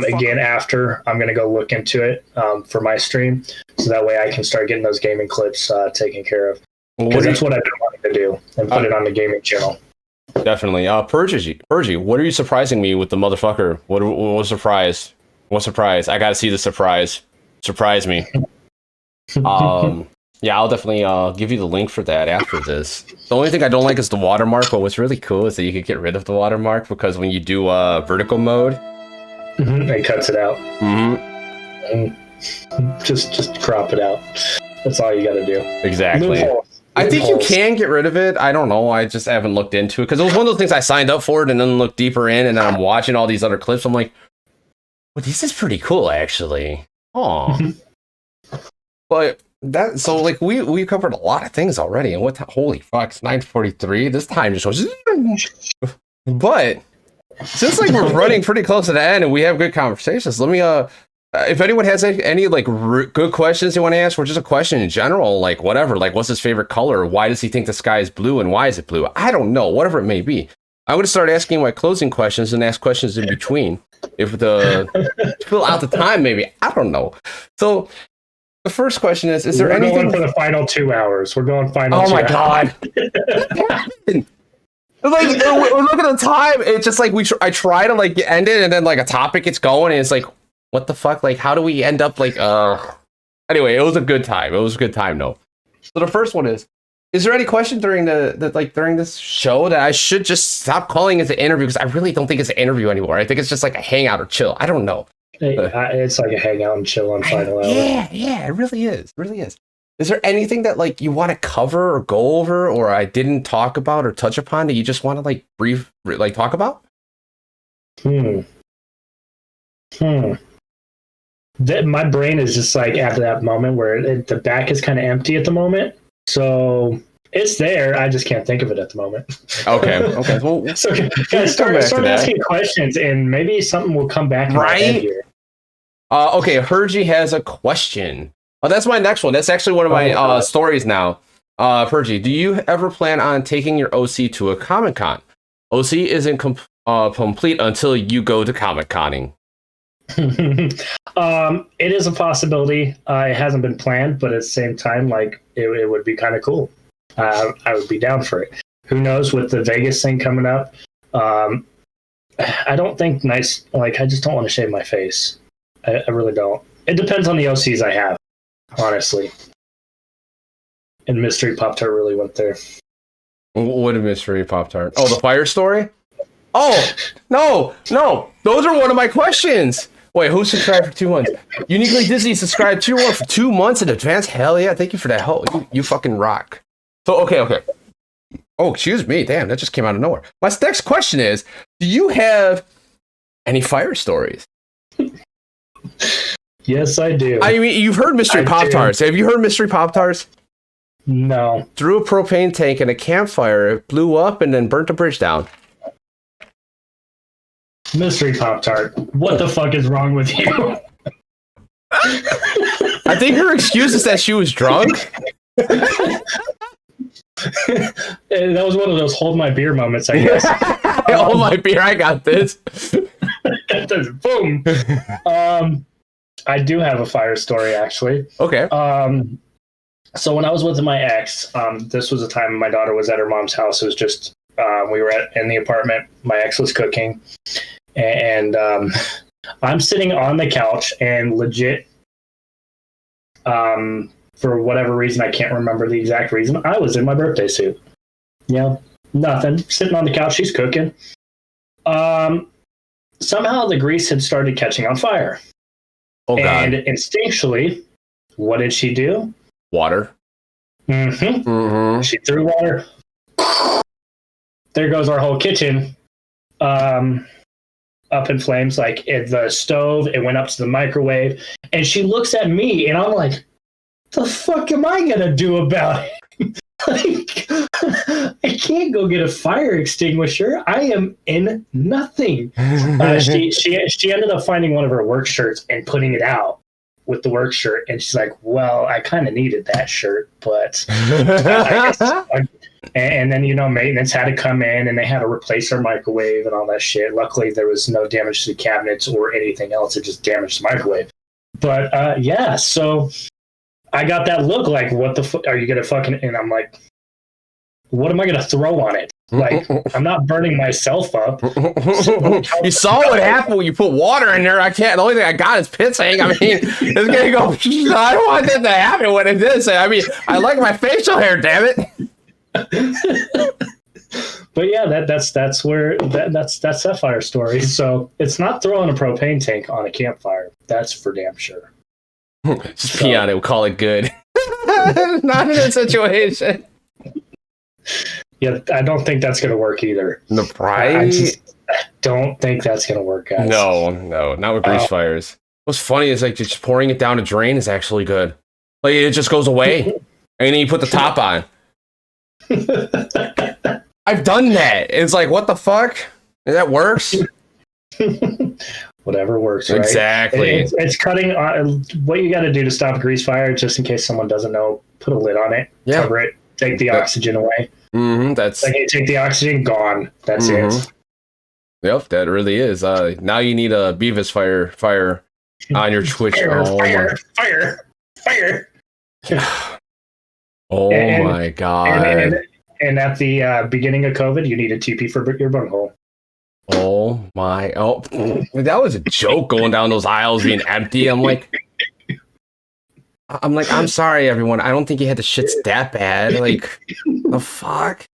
again after, I'm gonna go look into it for my stream, so that way I can start getting those gaming clips taken care of, because that's what I've been wanting to do, and put it on the gaming channel. Definitely. Purgy, what are you surprising me with the motherfucker? What surprise? What surprise? I gotta see the surprise. Surprise me. Yeah, I'll definitely give you the link for that after this. The only thing I don't like is the watermark, but what's really cool is that you can get rid of the watermark, because when you do vertical mode, it cuts it out. Just crop it out. That's all you gotta do. Exactly. I think you can get rid of it. I don't know. I just haven't looked into it, because it was one of those things I signed up for it and then looked deeper in, and then I'm watching all these other clips. I'm like, well, this is pretty cool, actually. Oh, but that, so like we covered a lot of things already, and holy fuck, it's 9:43. This time just goes. But since like we're running pretty close to the end and we have good conversations, let me if anyone has any like good questions they want to ask, or just a question in general, like whatever, like what's his favorite color, why does he think the sky is blue, and why is it blue? I don't know, whatever it may be. I'm going to start asking my closing questions and ask questions in between, if fill out the time, maybe. I don't know. So the first question is there anything? We're going for the final 2 hours. We're going final 2 hours. Oh my God. Like, look at the time. It's just like I try to like end it, and then like a topic gets going, and it's like, what the fuck? Like, how do we end up like, anyway, it was a good time. It was a good time, though. So the first one is there any question during during this show that I should just stop calling it an interview? Because I really don't think it's an interview anymore. I think it's just like a hangout or chill. I don't know. It's like a hangout and chill on final hour. Yeah, it really is. It really is. Is there anything that like you want to cover or go over, or I didn't talk about or touch upon, that you just want to like talk about? My brain is just like at that moment where the back is kind of empty at the moment. So it's there. I just can't think of it at the moment. Okay. Well, so guys, start asking questions, and maybe something will come back. Right? Here. Okay, Hergy has a question. Oh, that's my next one. That's actually one of my stories now. Hergy, do you ever plan on taking your OC to a Comic Con? OC isn't complete until you go to Comic Conning. It is a possibility. It hasn't been planned, but at the same time, like it would be kind of cool. I would be down for it. Who knows with the Vegas thing coming up? I don't think nice. Like I just don't want to shave my face. I really don't. It depends on the OCs I have, honestly. And Mystery Pop-Tart really went there. What a Mystery Pop-Tart? Oh, the fire story? Oh, no. Those are one of my questions. Wait, who subscribed for 2 months? Uniquely Disney subscribed for 2 months in advance? Hell yeah, thank you for that. You fucking rock. So, okay. Oh, excuse me. Damn, that just came out of nowhere. My next question is, do you have any fire stories? Yes, I do. I mean, you've heard Mystery Pop-Tarts. Have you heard Mystery Pop-Tarts? No. Threw a propane tank in a campfire, it blew up, and then burnt a bridge down. Mystery Pop-Tart. What the fuck is wrong with you? I think her excuse is that she was drunk. That was one of those hold my beer moments, I guess. Hold my beer, I got this. Boom. I do have a fire story, actually. Okay. So when I was with my ex, this was a time my daughter was at her mom's house. It was just we were in the apartment. My ex was cooking, and I'm sitting on the couch, and legit, for whatever reason, I can't remember the exact reason, I was in my birthday suit. Yeah, nothing. Sitting on the couch, she's cooking. Somehow the grease had started catching on fire. Oh, God. And instinctually, what did she do? Water. Mm-hmm. Mm-hmm. She threw water. There goes our whole kitchen up in flames. Like the stove, it went up to the microwave. And she looks at me, and I'm like, the fuck am I going to do about it? Like, I can't go get a fire extinguisher. I am in nothing. She ended up finding one of her work shirts and putting it out with the work shirt, and she's like, well, I kind of needed that shirt, but and then maintenance had to come in, and they had to replace our microwave and all that shit. Luckily there was no damage to the cabinets or anything else. It just damaged the microwave. But yeah, so I got that look like, what the fuck are you gonna fucking? And I'm like, what am I gonna throw on it? Like, I'm not burning myself up. You saw what happened when you put water in there. I can't. The only thing I got is pissing. I mean, it's gonna go. I don't want that to happen when it is. I mean, I like my facial hair. Damn it. But yeah, that's that fire story. So it's not throwing a propane tank on a campfire. That's for damn sure. Just pee on it. We'll call it good. Not in a situation. Yeah, I don't think that's going to work either. The price? I don't think that's going to work, guys. No, not with grease fires. What's funny is like just pouring it down a drain is actually good. Like it just goes away, and then you put the top on. I've done that. It's like, what the fuck? That works. Whatever works, right? Exactly. It's cutting. What you got to do to stop a grease fire, just in case someone doesn't know, put a lid on it, cover it, take the oxygen away. Mm-hmm, that's like, you take the oxygen, gone. That's it. Yep, that really is. Now you need a Beavis fire on your Twitch. Fire. Oh my God. And at the beginning of COVID, you need a TP for your bunghole. Oh my! Oh, that was a joke going down those aisles being empty. I'm like, I'm sorry, everyone. I don't think you had the shits that bad. Like, the fuck?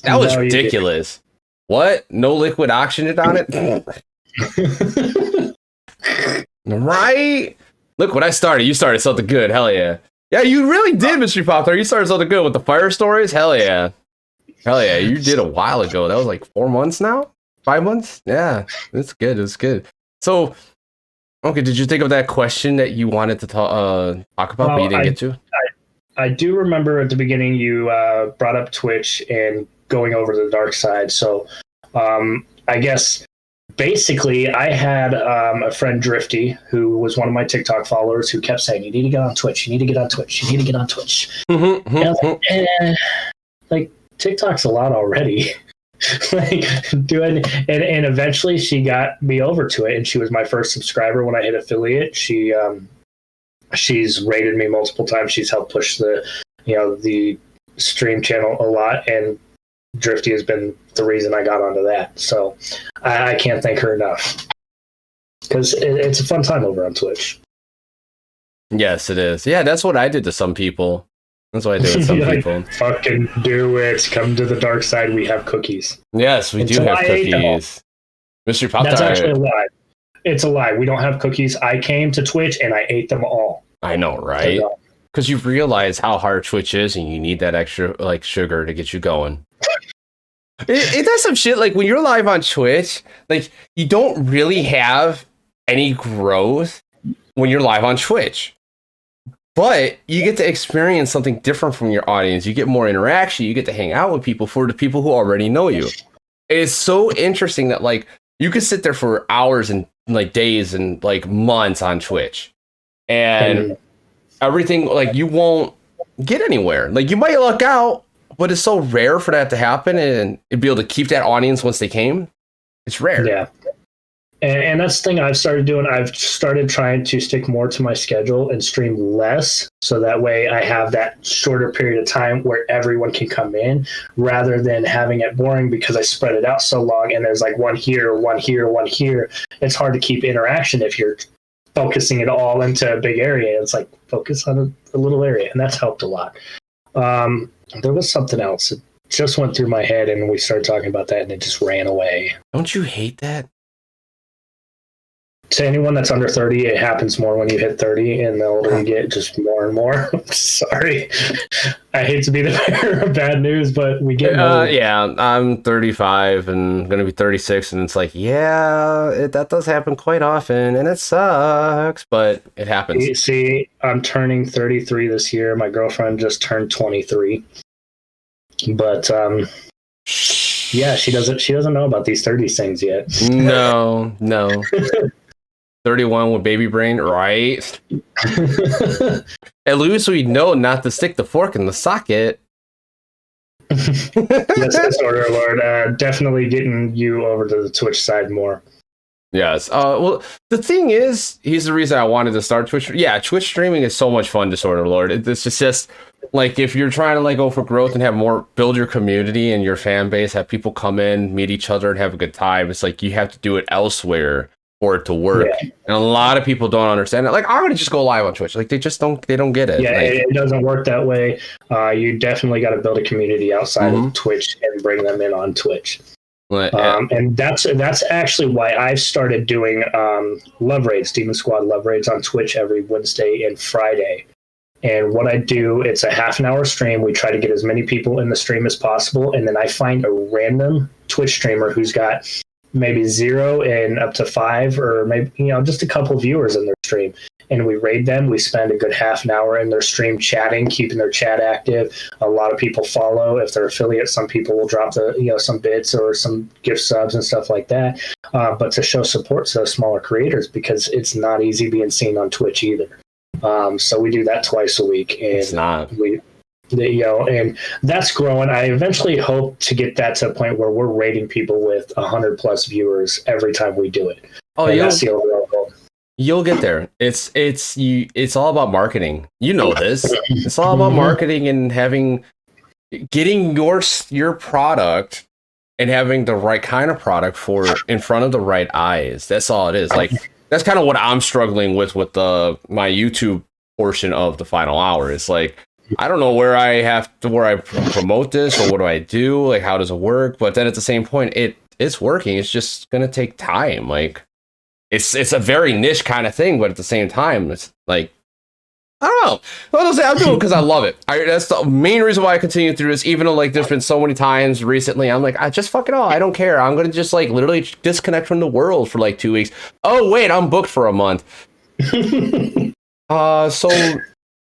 That was ridiculous. What? No liquid oxygen on it? Right? Look what I started. You started something good. Hell yeah. Yeah, you really did, Mystery Pop-Tart. You started something good with the fire stories. Hell yeah. You did a while ago. That was like 4 months now? 5 months? Yeah, it's good. It's good. So, okay, did you think of that question that you wanted to talk about, but you didn't get to? I do remember at the beginning you brought up Twitch and going over to the dark side. So, I guess basically, I had a friend, Drifty, who was one of my TikTok followers, who kept saying, "You need to get on Twitch. You need to get on Twitch. You need to get on Twitch." And I was like, TikTok's a lot already. Like, doing, and eventually she got me over to it, and she was my first subscriber when I hit affiliate. She's rated me multiple times. She's helped push the stream channel a lot, and Drifty has been the reason I got onto that. So I can't thank her enough, because it's a fun time over on Twitch. Yes, it is. Yeah, that's what I did to some people. That's what I do with some people. Fucking do it. Come to the dark side. We have cookies. Yes, we do have cookies. Mystery Pop That's actually a lie. It's a lie. We don't have cookies. I came to Twitch and I ate them all. I know, right? Because you realize how hard Twitch is, and you need that extra like sugar to get you going. It does some shit. Like when you're live on Twitch, like you don't really have any growth when you're live on Twitch. But you get to experience something different from your audience. You get more interaction. You get to hang out with people, for the people who already know you. It's so interesting that like you could sit there for hours and like days and like months on Twitch, and everything, like you won't get anywhere. Like you might luck out, but it's so rare for that to happen, and be able to keep that audience once they came. It's rare. Yeah. And that's the thing I've started doing. I've started trying to stick more to my schedule and stream less, so that way I have that shorter period of time where everyone can come in, rather than having it boring because I spread it out so long and there's like one here, one here, one here. It's hard to keep interaction if you're focusing it all into a big area. It's like focus on a little area, and that's helped a lot. There was something else. It just went through my head and we started talking about that and it just ran away. Don't you hate that? To anyone that's under 30, it happens more when you hit 30, and the older you get, just more and more. Sorry. I hate to be the bearer of bad news, but we get old. Yeah, I'm 35 and going to be 36, and it's like, that does happen quite often, and it sucks, but it happens. You see, I'm turning 33 this year. My girlfriend just turned 23. But, yeah, she doesn't know about these 30 things yet. No. 31 with baby brain, right? At least we know not to stick the fork in the socket. Yes, Disorder Lord. Definitely getting you over to the Twitch side more. Yes. Well, the thing is, here's the reason I wanted to start Twitch. Yeah, Twitch streaming is so much fun, Disorder Lord. It's just like if you're trying to like go for growth and have more, build your community and your fan base, have people come in, meet each other, and have a good time. It's like you have to do it elsewhere for it to work. Yeah. And a lot of people don't understand it. Like, I'm gonna just go live on Twitch. Like, they don't get it. Yeah, like, it doesn't work that way. You definitely got to build a community outside of Twitch and bring them in on Twitch. And that's actually why I've started doing love raids, Demon Squad love raids on Twitch every Wednesday and Friday. And what I do, it's a half an hour stream. We try to get as many people in the stream as possible, and then I find a random Twitch streamer who's got maybe 0 and up to 5, or maybe just a couple viewers in their stream, and we raid them. We spend a good half an hour in their stream chatting, keeping their chat active. A lot of people follow. If they're affiliates, some people will drop some bits or some gift subs and stuff like that, but to show support to smaller creators, because it's not easy being seen on Twitch either. So we do that twice a week, and it's not. And that's growing. I eventually hope to get that to a point where we're rating people with 100+ viewers every time we do it. Oh, that's the overall goal. You'll get there. It's all about marketing. You know this. It's all about marketing and getting your product and having the right kind of product for in front of the right eyes. That's all it is. Like, that's kind of what I'm struggling with my YouTube portion of the final hour. It's like, I don't know where I promote this, or what do I do? Like, how does it work? But then at the same point, it's working. It's just going to take time. Like, it's a very niche kind of thing, but at the same time, it's like, I don't know. I'm doing it because I love it. That's the main reason why I continue through this, even though like there's been so many times recently, I'm like, I just fuck it all. I don't care. I'm going to just like literally disconnect from the world for like 2 weeks. Oh, wait, I'm booked for a month. So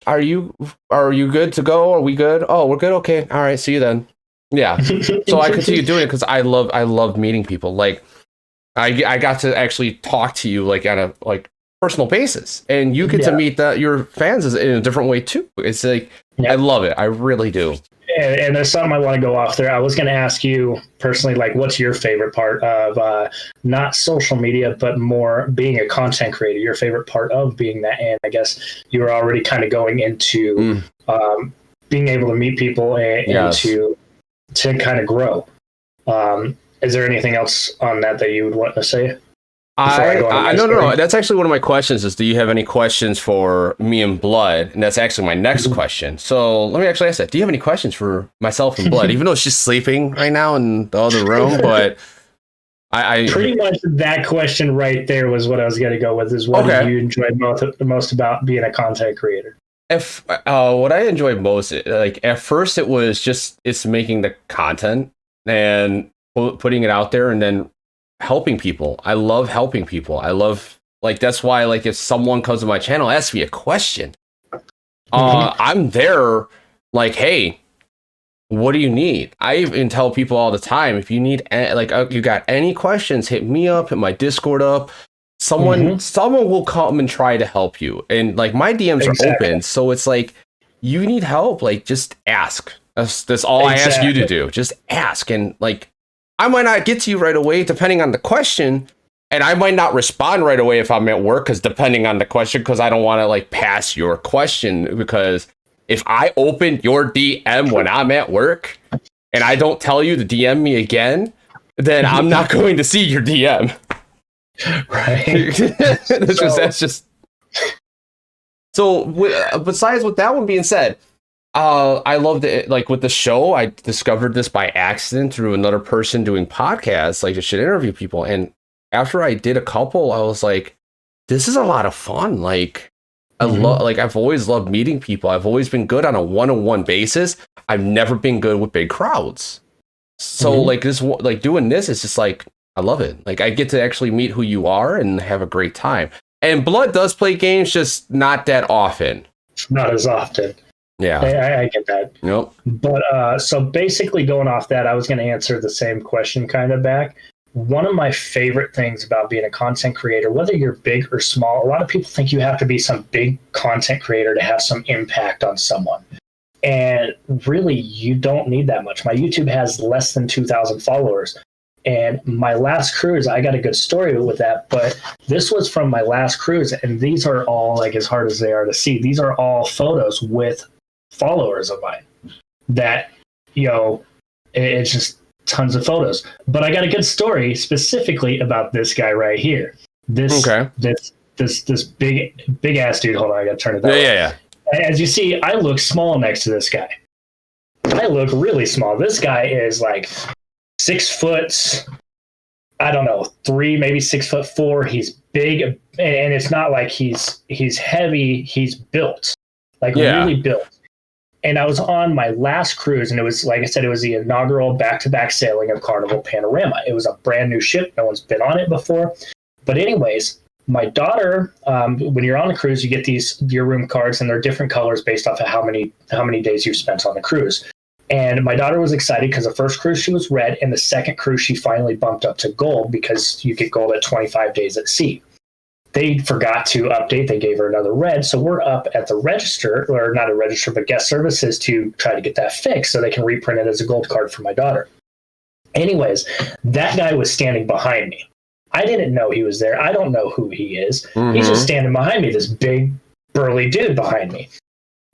are you good to go? Are we good? Oh, we're good. Okay. All right. See you then. Yeah. So I continue doing it because I love meeting people. Like, I got to actually talk to you like on a like personal basis, and you get to meet your fans in a different way too. It's like I love it. I really do. And there's something I want to go off there. I was going to ask you personally, like, what's your favorite part of not social media, but more being a content creator? Your favorite part of being that, and I guess you were already kind of going into being able to meet people and to kind of grow. Is there anything else on that you would want to say? No. That's actually one of my questions is, do you have any questions for me and Blood? And that's actually my next question. So let me actually ask that. Do you have any questions for myself and Blood? Even though she's sleeping right now in the other room, but I pretty much that question right there was what I was going to go with, is what do you enjoy most about being a content creator? If what I enjoyed most, like at first it's making the content and putting it out there and then helping people. I love helping people. I love, like, that's why, like, if someone comes to my channel, asks me a question, I'm there like, hey, what do you need? I even tell people all the time, if you need, like, you got any questions, hit me up, hit my Discord up. Someone will come and try to help you. And like, my DMs are open. So it's like, you need help, like, just ask. That's all I ask you to do. Just ask. And like, I might not get to you right away depending on the question, and I might not respond right away if I'm at work, because depending on the question, because I don't want to like pass your question, because if I open your DM when I'm at work and I don't tell you to DM me again, then I'm not going to see your DM. Right. That's just so. Besides, with that one being said, I loved it. Like with the show, I discovered this by accident through another person doing podcasts, like just should interview people. And after I did a couple, I was like, this is a lot of fun. Like I love, like, I've always loved meeting people. I've always been good on a one-on-one basis. I've never been good with big crowds. So like this, like doing this is just like, I love it. Like I get to actually meet who you are and have a great time. And Blood does play games, just not that often. Not as often. Yeah, I get that. Nope. But so basically, going off that, I was going to answer the same question kind of back. One of my favorite things about being a content creator, whether you're big or small, a lot of people think you have to be some big content creator to have some impact on someone. And really, you don't need that much. My YouTube has less than 2,000 followers. And my last cruise, I got a good story with that, but this was from my last cruise. And these are all, like, as hard as they are to see, these are all photos with followers of mine that, you know, it's just tons of photos. But I got a good story specifically about this guy right here. This big ass dude. Hold on, I gotta turn it that way. Yeah. As you see, I look small next to this guy. I look really small. This guy is like 6 foot, I don't know, 3, maybe 6'4". He's big, and it's not like he's heavy. He's built, like really built. And I was on my last cruise, and it was, like I said, it was the inaugural back-to-back sailing of Carnival Panorama. It was a brand new ship. No one's been on it before. But anyways, my daughter, when you're on the cruise, you get your room cards, and they're different colors based off of how many days you've spent on the cruise. And my daughter was excited because the first cruise she was red, and the second cruise she finally bumped up to gold, because you get gold at 25 days at sea. They forgot to update. They gave her another red. So we're up at the register, or not a register, but guest services, to try to get that fixed so they can reprint it as a gold card for my daughter. Anyways, that guy was standing behind me. I didn't know he was there. I don't know who he is. He's just standing behind me, this big, burly dude behind me.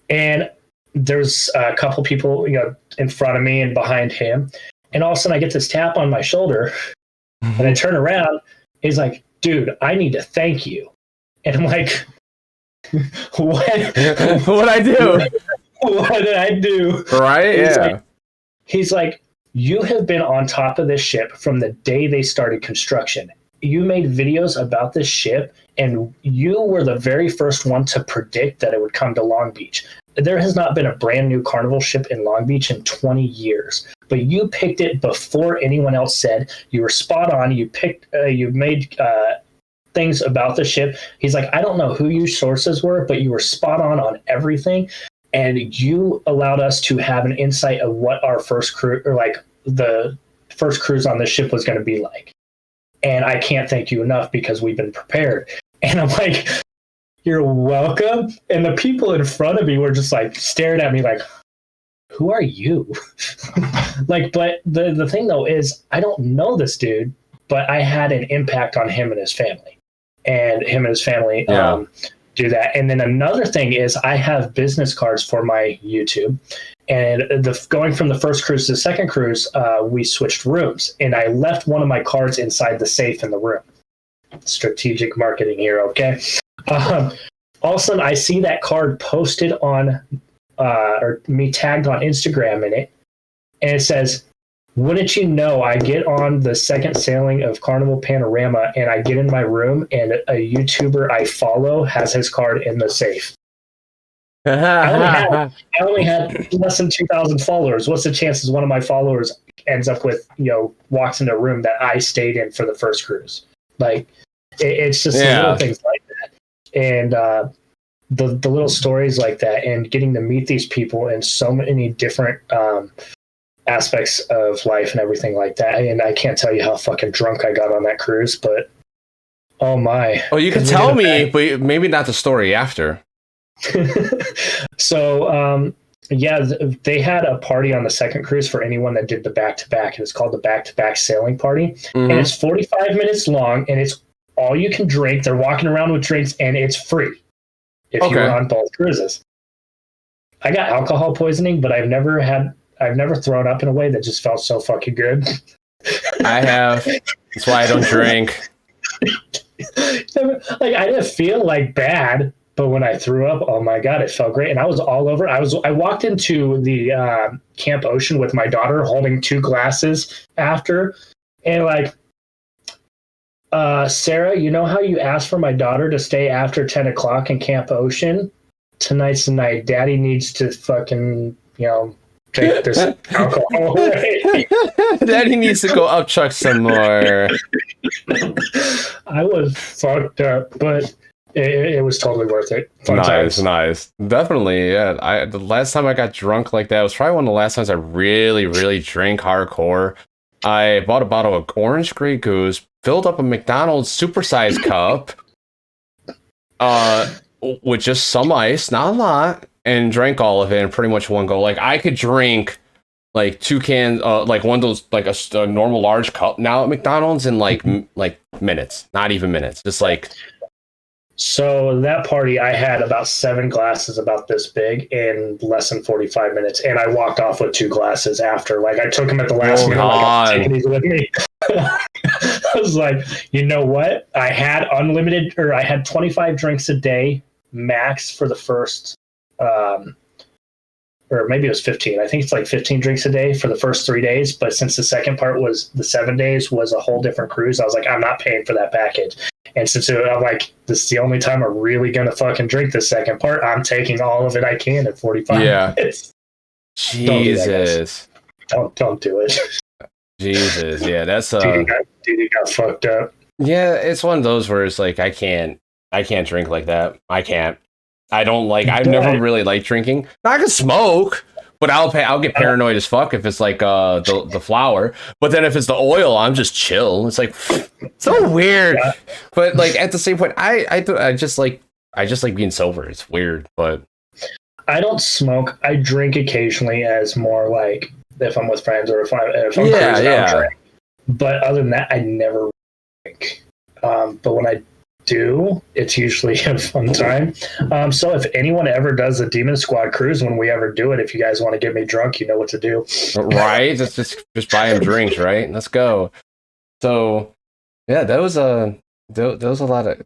And there's a couple people, you know, in front of me and behind him. And all of a sudden I get this tap on my shoulder, and I turn around. He's like, dude, I need to thank you. And I'm like, what? What'd I do? What did I do? Right? He's like, you have been on top of this ship from the day they started construction. You made videos about this ship, and you were the very first one to predict that it would come to Long Beach. There has not been a brand new Carnival ship in Long Beach in 20 years. But you picked it before anyone else said. You were spot on. You made things about the ship. He's like, I don't know who your sources were, but you were spot on everything. And you allowed us to have an insight of what our first cruise, or like the first cruise on the ship, was going to be like. and I can't thank you enough because we've been prepared. And I'm like, you're welcome. And the people in front of me were just like staring at me like, who are you? Like, but the thing though is I don't know this dude, but I had an impact on him and his family. And him and his family do that. And then another thing is I have business cards for my YouTube. And going from the first cruise to the second cruise, we switched rooms. And I left one of my cards inside the safe in the room. Strategic marketing here, okay? All of a sudden, I see that card posted on, or me tagged on Instagram in it. And it says, wouldn't you know, I get on the second sailing of Carnival Panorama and I get in my room and a YouTuber I follow has his card in the safe. I only had less than 2,000 followers. What's the chances one of my followers ends up with, walks into a room that I stayed in for the first cruise? Like, it's just the little things like that. And the little stories like that and getting to meet these people in so many different aspects of life and everything like that. And I can't tell you how fucking drunk I got on that cruise, but oh my. Oh, you can tell me, but maybe not the story after. So, they had a party on the second cruise for anyone that did the back-to-back. And it's called the back-to-back sailing party. And it's 45 minutes long and it's all you can drink. They're walking around with drinks and it's free if you're on both cruises. I got alcohol poisoning, but I've never thrown up in a way that just felt so fucking good. I have. That's why I don't drink. Like, I didn't feel like bad, but when I threw up, oh my God, it felt great. And I was all over. I walked into the Camp Ocean with my daughter holding 2 glasses after. And like, Sarah, you know how you asked for my daughter to stay after 10 o'clock in Camp Ocean? Tonight's the night. Daddy needs to fucking, take this alcohol away. Daddy needs to go upchuck some more. I was fucked up, but it was totally worth it. Nice. Definitely, yeah. The last time I got drunk like that was probably one of the last times I really, really drank hardcore. I bought a bottle of orange Grey Goose, filled up a McDonald's supersized cup, with just some ice, not a lot, and drank all of it in pretty much one go. Like, I could drink like 2 cans, like one of those, like a normal large cup now at McDonald's in like minutes, not even minutes, just like. So that party, I had about 7 glasses about this big in less than 45 minutes, and I walked off with 2 glasses after. Like, I took them at the last minute. Like, I'm taking these with me. I was like, you know what? I had unlimited, or I had 25 drinks a day max for the first, or maybe it was 15. I think it's like 15 drinks a day for the first 3 days. But since the second part was the 7 days was a whole different cruise, I was like, I'm not paying for that package. And since I'm like, this is the only time I'm really going to fucking drink the second part, I'm taking all of it I can at 45 minutes. Jesus. Don't do it. Jesus. Yeah, that's dude, he got fucked up. Yeah, it's one of those where it's like, I can't drink like that. I can't. I've never really liked drinking. I can smoke, but I'll get paranoid as fuck if it's like the flour. But then if it's the oil, I'm just chill. It's like so weird. Yeah. But like at the same point, I just like being sober. It's weird, but I don't smoke. I drink occasionally as more like if I'm with friends or if I'm cruising, I'll drink. But other than that, I never drink. But when I do, it's usually a fun time. So if anyone ever does a Demon Squad cruise, when we ever do it, if you guys want to get me drunk, you know what to do. Right? Just buy them drinks, right? Let's go. So yeah, that was that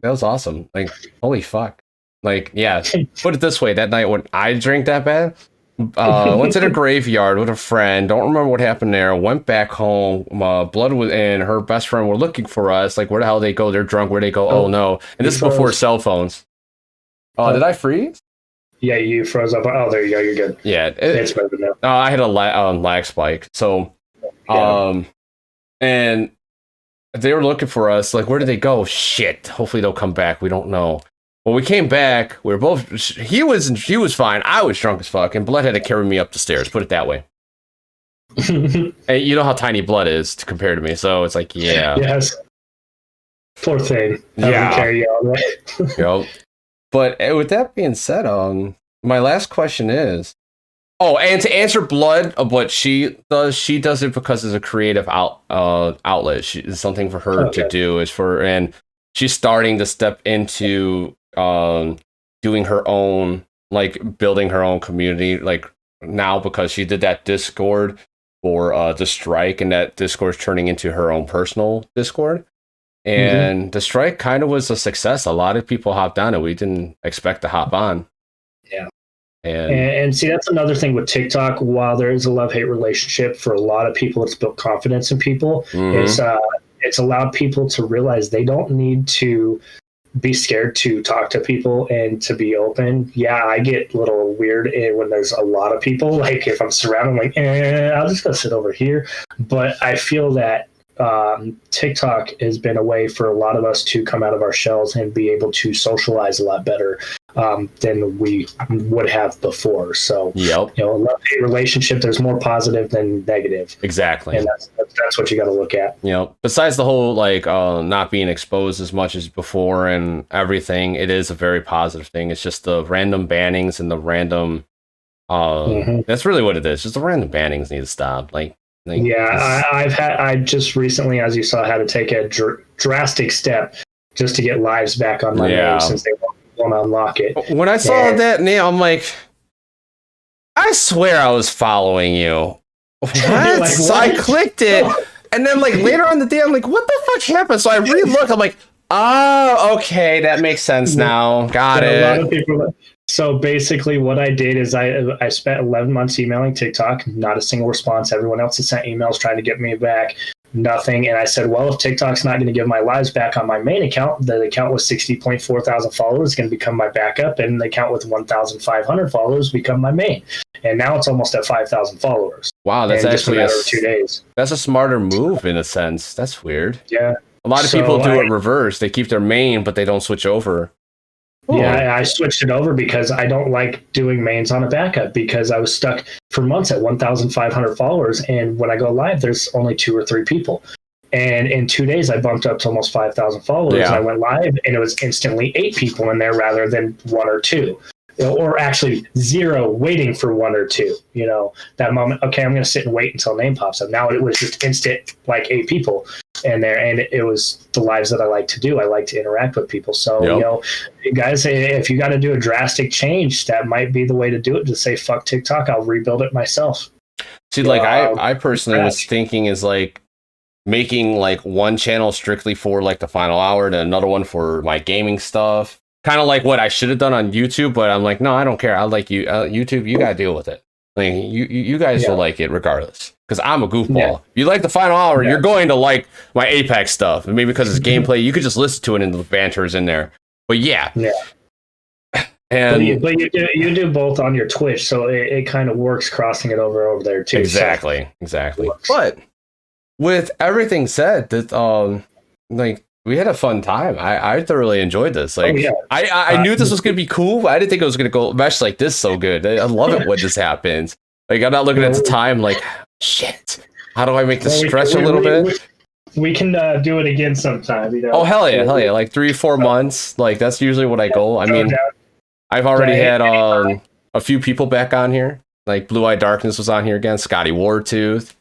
was awesome. Like, holy fuck. Like, yeah, put it this way, that night when I drank that bad, went to the graveyard with a friend, don't remember what happened there, went back home, Blood and her best friend were looking for us, like, where the hell they go, they're drunk, where they go, oh no. And this is before cell phones. Did I freeze? Yeah, you froze up. Oh, there you go, you're good. Yeah. It's better now. I had a lag spike, so, and they were looking for us, like, where did they go? Shit, hopefully they'll come back, we don't know. When we came back, we were both. He was fine. I was drunk as fuck, and Blood had to carry me up the stairs. Put it that way. And you know how tiny Blood is compared to me, so it's like, yeah. Yes. Poor thing. Yeah. Carry you all right? Yep. But with that being said, my last question is, and to answer Blood of what she does it because it's a creative outlet. It's something for her to do. And she's starting to step into doing her own, like building her own community, like now, because she did that Discord for the strike, and that Discord's turning into her own personal Discord. And the strike kind of was a success. A lot of people hopped on it. We didn't expect to hop on. Yeah. And see, that's another thing with TikTok. While there is a love-hate relationship, for a lot of people, it's built confidence in people. It's allowed people to realize they don't need to be scared to talk to people and to be open. Yeah, I get a little weird when there's a lot of people. Like if I'm surrounded, I'm like, I'll just go sit over here. But I feel that TikTok has been a way for a lot of us to come out of our shells and be able to socialize a lot better than we would have before. So, a love-hate relationship, there's more positive than negative. Exactly. And that's what you got to look at. Besides the whole, like, not being exposed as much as before and everything, it is a very positive thing. It's just the random bannings and the random, that's really what it is. Just the random bannings need to stop. I just recently, as you saw, had to take a drastic step just to get lives back on my name, since they won't unlock it. When I saw that name, I'm like, I swear I was following you. What? Like, so what? I clicked it, and then like later on the day, I'm like, what the fuck happened? So I re-look. I'm like, oh, okay, that makes sense now. Got it. A lot of people. So basically what I did is I spent 11 months emailing TikTok, not a single response. Everyone else has sent emails trying to get me back, nothing. And I said, well, if TikTok's not going to give my lives back on my main account, the account with 60.4 thousand followers is going to become my backup, and the account with 1,500 followers become my main. And now it's almost at 5,000 followers. Wow, that's actually just a matter of 2 days. That's a smarter move in a sense. That's weird. Yeah. A lot of people do it reverse. They keep their main, but they don't switch over. Yeah, I switched it over because I don't like doing mains on a backup, because I was stuck for months at 1,500 followers. And when I go live, there's only 2 or 3 people. And in 2 days, I bumped up to almost 5,000 followers. And I went live, and it was instantly 8 people in there rather than 1 or 2. Or actually 0 waiting for 1 or 2. That moment, okay, I'm going to sit and wait until name pops up. Now it was just instant, like 8 people in there. And it was the lives that I like to do. I like to interact with people. So, guys, if you got to do a drastic change, that might be the way to do it. Just say, fuck TikTok, I'll rebuild it myself. See, I personally was thinking is like making like one channel strictly for like the final hour, and another one for my gaming stuff. Kind of like what I should have done on YouTube, but I'm like, no, I don't care. I like you, YouTube. You gotta deal with it. Like you guys will like it regardless, because I'm a goofball. Yeah. If you like the final hour, you're going to like my Apex stuff, and maybe because it's gameplay, you could just listen to it and the banter's in there. But and but you do both on your Twitch, so it kind of works crossing it over there too. Exactly. But with everything said, that we had a fun time. I thoroughly enjoyed this. I knew this was going to be cool, but I didn't think it was going to go mesh like this so good. I love it when this happens. Like, I'm not looking at the time like, shit, how do I make this stretch a little bit? We can do it again sometime. Oh, hell yeah. Like 3-4 months. Like, that's usually what I go. I mean, I've already had a few people back on here. Like, Blue Eye Darkness was on here again. Scotty Wartooth.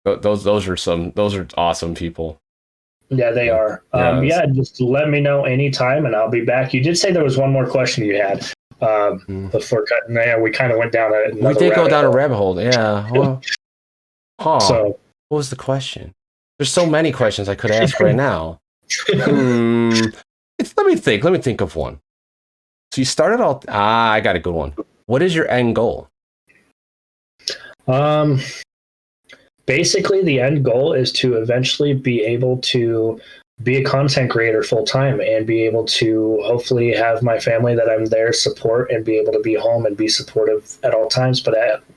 Those are awesome people. Yeah, they are. Just let me know anytime, and I'll be back. You did say there was one more question you had before cutting. Yeah, we kind of went down we did go down a rabbit hole. Yeah. Well, So, what was the question? There's so many questions I could ask right now. Let me think of one. So you started all. I got a good one. What is your end goal? Basically, the end goal is to eventually be able to be a content creator full time, and be able to hopefully have my family that I'm there support, and be able to be home and be supportive at all times,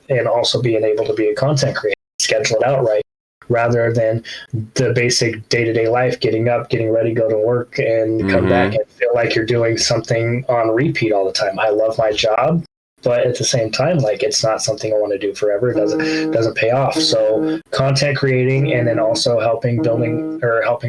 and also being able to be a content creator, schedule it out right, rather than the basic day-to-day life, getting up, getting ready, go to work, and come back and feel like you're doing something on repeat all the time. I love my job. but at the same time, like, it's not something I want to do forever. It doesn't pay off. So content creating, and then also helping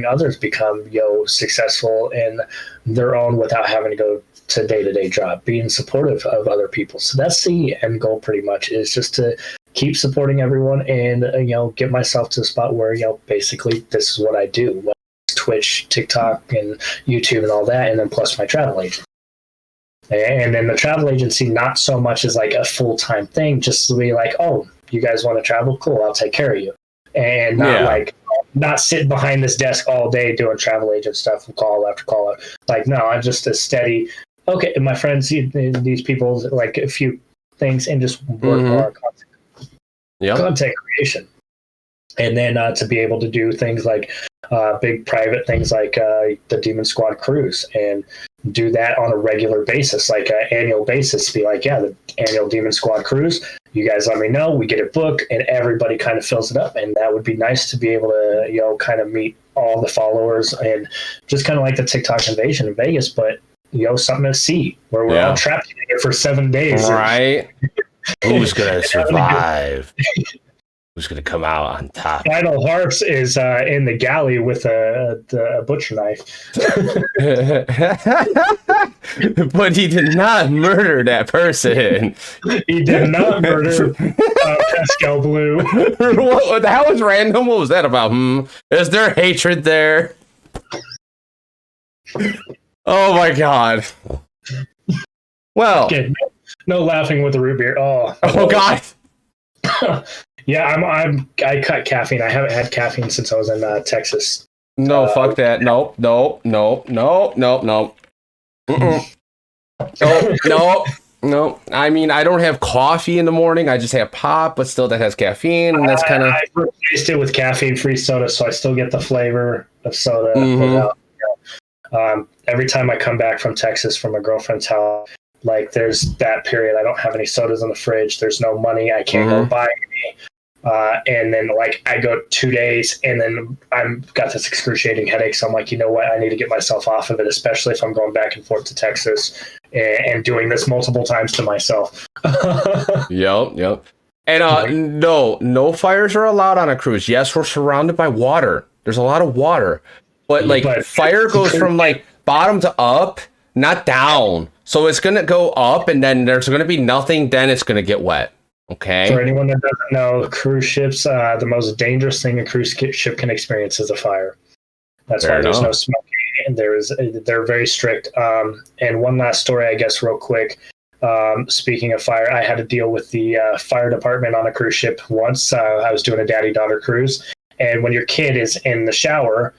others become successful in their own without having to go to day-to-day job, being supportive of other people. So that's the end goal, pretty much, is just to keep supporting everyone and get myself to a spot where basically this is what I do: Twitch, TikTok, and YouTube, and all that, and then plus my travel agent. And then the travel agency, not so much as like a full-time thing, just to be like, oh, you guys want to travel? Cool, I'll take care of you. And not sitting behind this desk all day doing travel agent stuff and call after call. Like, no, I'm just a steady, okay, my friends, these people, like a few things, and just work more on content creation. And then to be able to do things like big private things like the Demon Squad cruise, and do that on a regular basis, like an annual basis. Be like, the annual Demon Squad cruise, you guys let me know, we get it booked, and everybody kind of fills it up. And that would be nice to be able to kind of meet all the followers, and just kind of like the TikTok invasion in Vegas, but something to see, where we're all trapped together for 7 days. Right. Who's gonna survive? Who's going to come out on top? FinalHarps is in the galley with a butcher knife. But he did not murder that person. He did not murder Pascal Blue. That was random. What was that about? Is there hatred there? Oh my god. Well. Okay, no laughing with the root beer. Oh god. Yeah, I cut caffeine. I haven't had caffeine since I was in Texas. No, fuck that. Nope. No. No. I mean, I don't have coffee in the morning. I just have pop, but still that has caffeine, and that's kind of. I replaced it with caffeine-free soda, so I still get the flavor of soda. Without, every time I come back from Texas from my girlfriend's house, like, there's that period. I don't have any sodas in the fridge. There's no money. I can't go buy any. And then, like, I go 2 days, and then I've got this excruciating headache. So I'm like, you know what? I need to get myself off of it, especially if I'm going back and forth to Texas and doing this multiple times to myself. Yep. And no fires are allowed on a cruise. Yes, we're surrounded by water. There's a lot of water, but fire goes from like bottom to up, not down. So it's going to go up, and then there's going to be nothing. Then it's going to get wet. Okay. For anyone that doesn't know, cruise ships, the most dangerous thing a cruise ship can experience is a fire. That's why there's no smoking, and they're very strict. And one last story, I guess, real quick. Speaking of fire, I had to deal with the fire department on a cruise ship once. I was doing a daddy-daughter cruise, and when your kid is in the shower,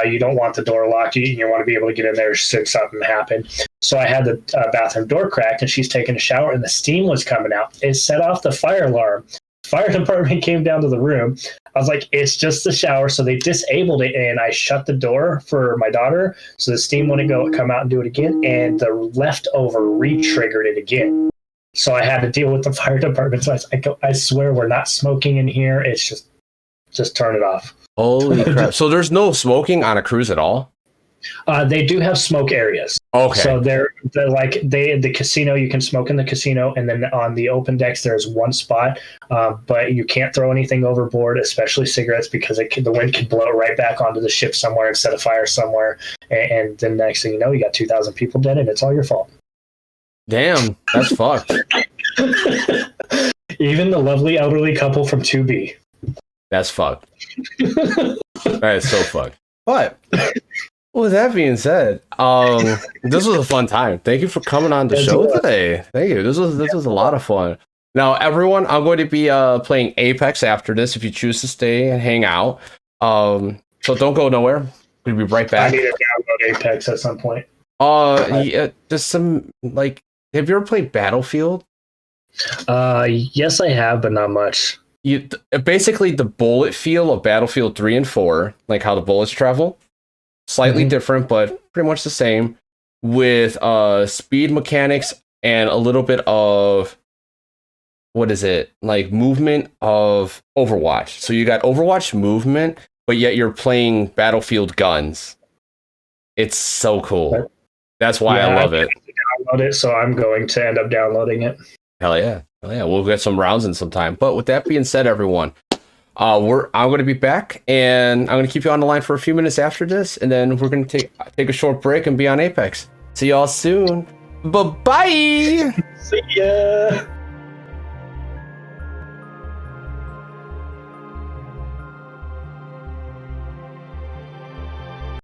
you don't want the door locked. You want to be able to get in there should something happen. So I had the bathroom door cracked, and she's taking a shower, and the steam was coming out. It set off the fire alarm. Fire department came down to the room. I was like, it's just the shower. So they disabled it, and I shut the door for my daughter so the steam wouldn't come out and do it again. And the leftover re-triggered it again. So I had to deal with the fire department. So I swear we're not smoking in here. It's just turn it off. Holy crap. So there's no smoking on a cruise at all? They do have smoke areas. Okay. So the casino, you can smoke in the casino, and then on the open decks there's one spot, but you can't throw anything overboard, especially cigarettes, because the wind can blow it right back onto the ship somewhere and set a fire somewhere, and then next thing you know, you got 2,000 people dead, and it's all your fault. Damn, that's fucked. Even the lovely elderly couple from 2B. That's fucked. That is so fucked. But with that being said, this was a fun time. Thank you for coming on the show today. Thank you. This was a lot of fun. Now, everyone, I'm going to be playing Apex after this if you choose to stay and hang out. So don't go nowhere. We'll be right back. I need to download Apex at some point. Yeah, just some, like, have you ever played Battlefield? Yes, I have, but not much. Basically the bullet feel of Battlefield 3 and 4, like how the bullets travel, slightly different, but pretty much the same, with speed mechanics and a little bit of, what is it, like movement of Overwatch. So you got Overwatch movement, but yet you're playing Battlefield guns. It's so cool. That's why I love it. Download it, so I'm going to end up downloading it. Hell yeah. Hell yeah. We'll get some rounds in sometime. But with that being said, everyone, I'm going to be back, and I'm going to keep you on the line for a few minutes after this, and then we're going to take a short break and be on Apex. See y'all soon. Bye-bye. See ya.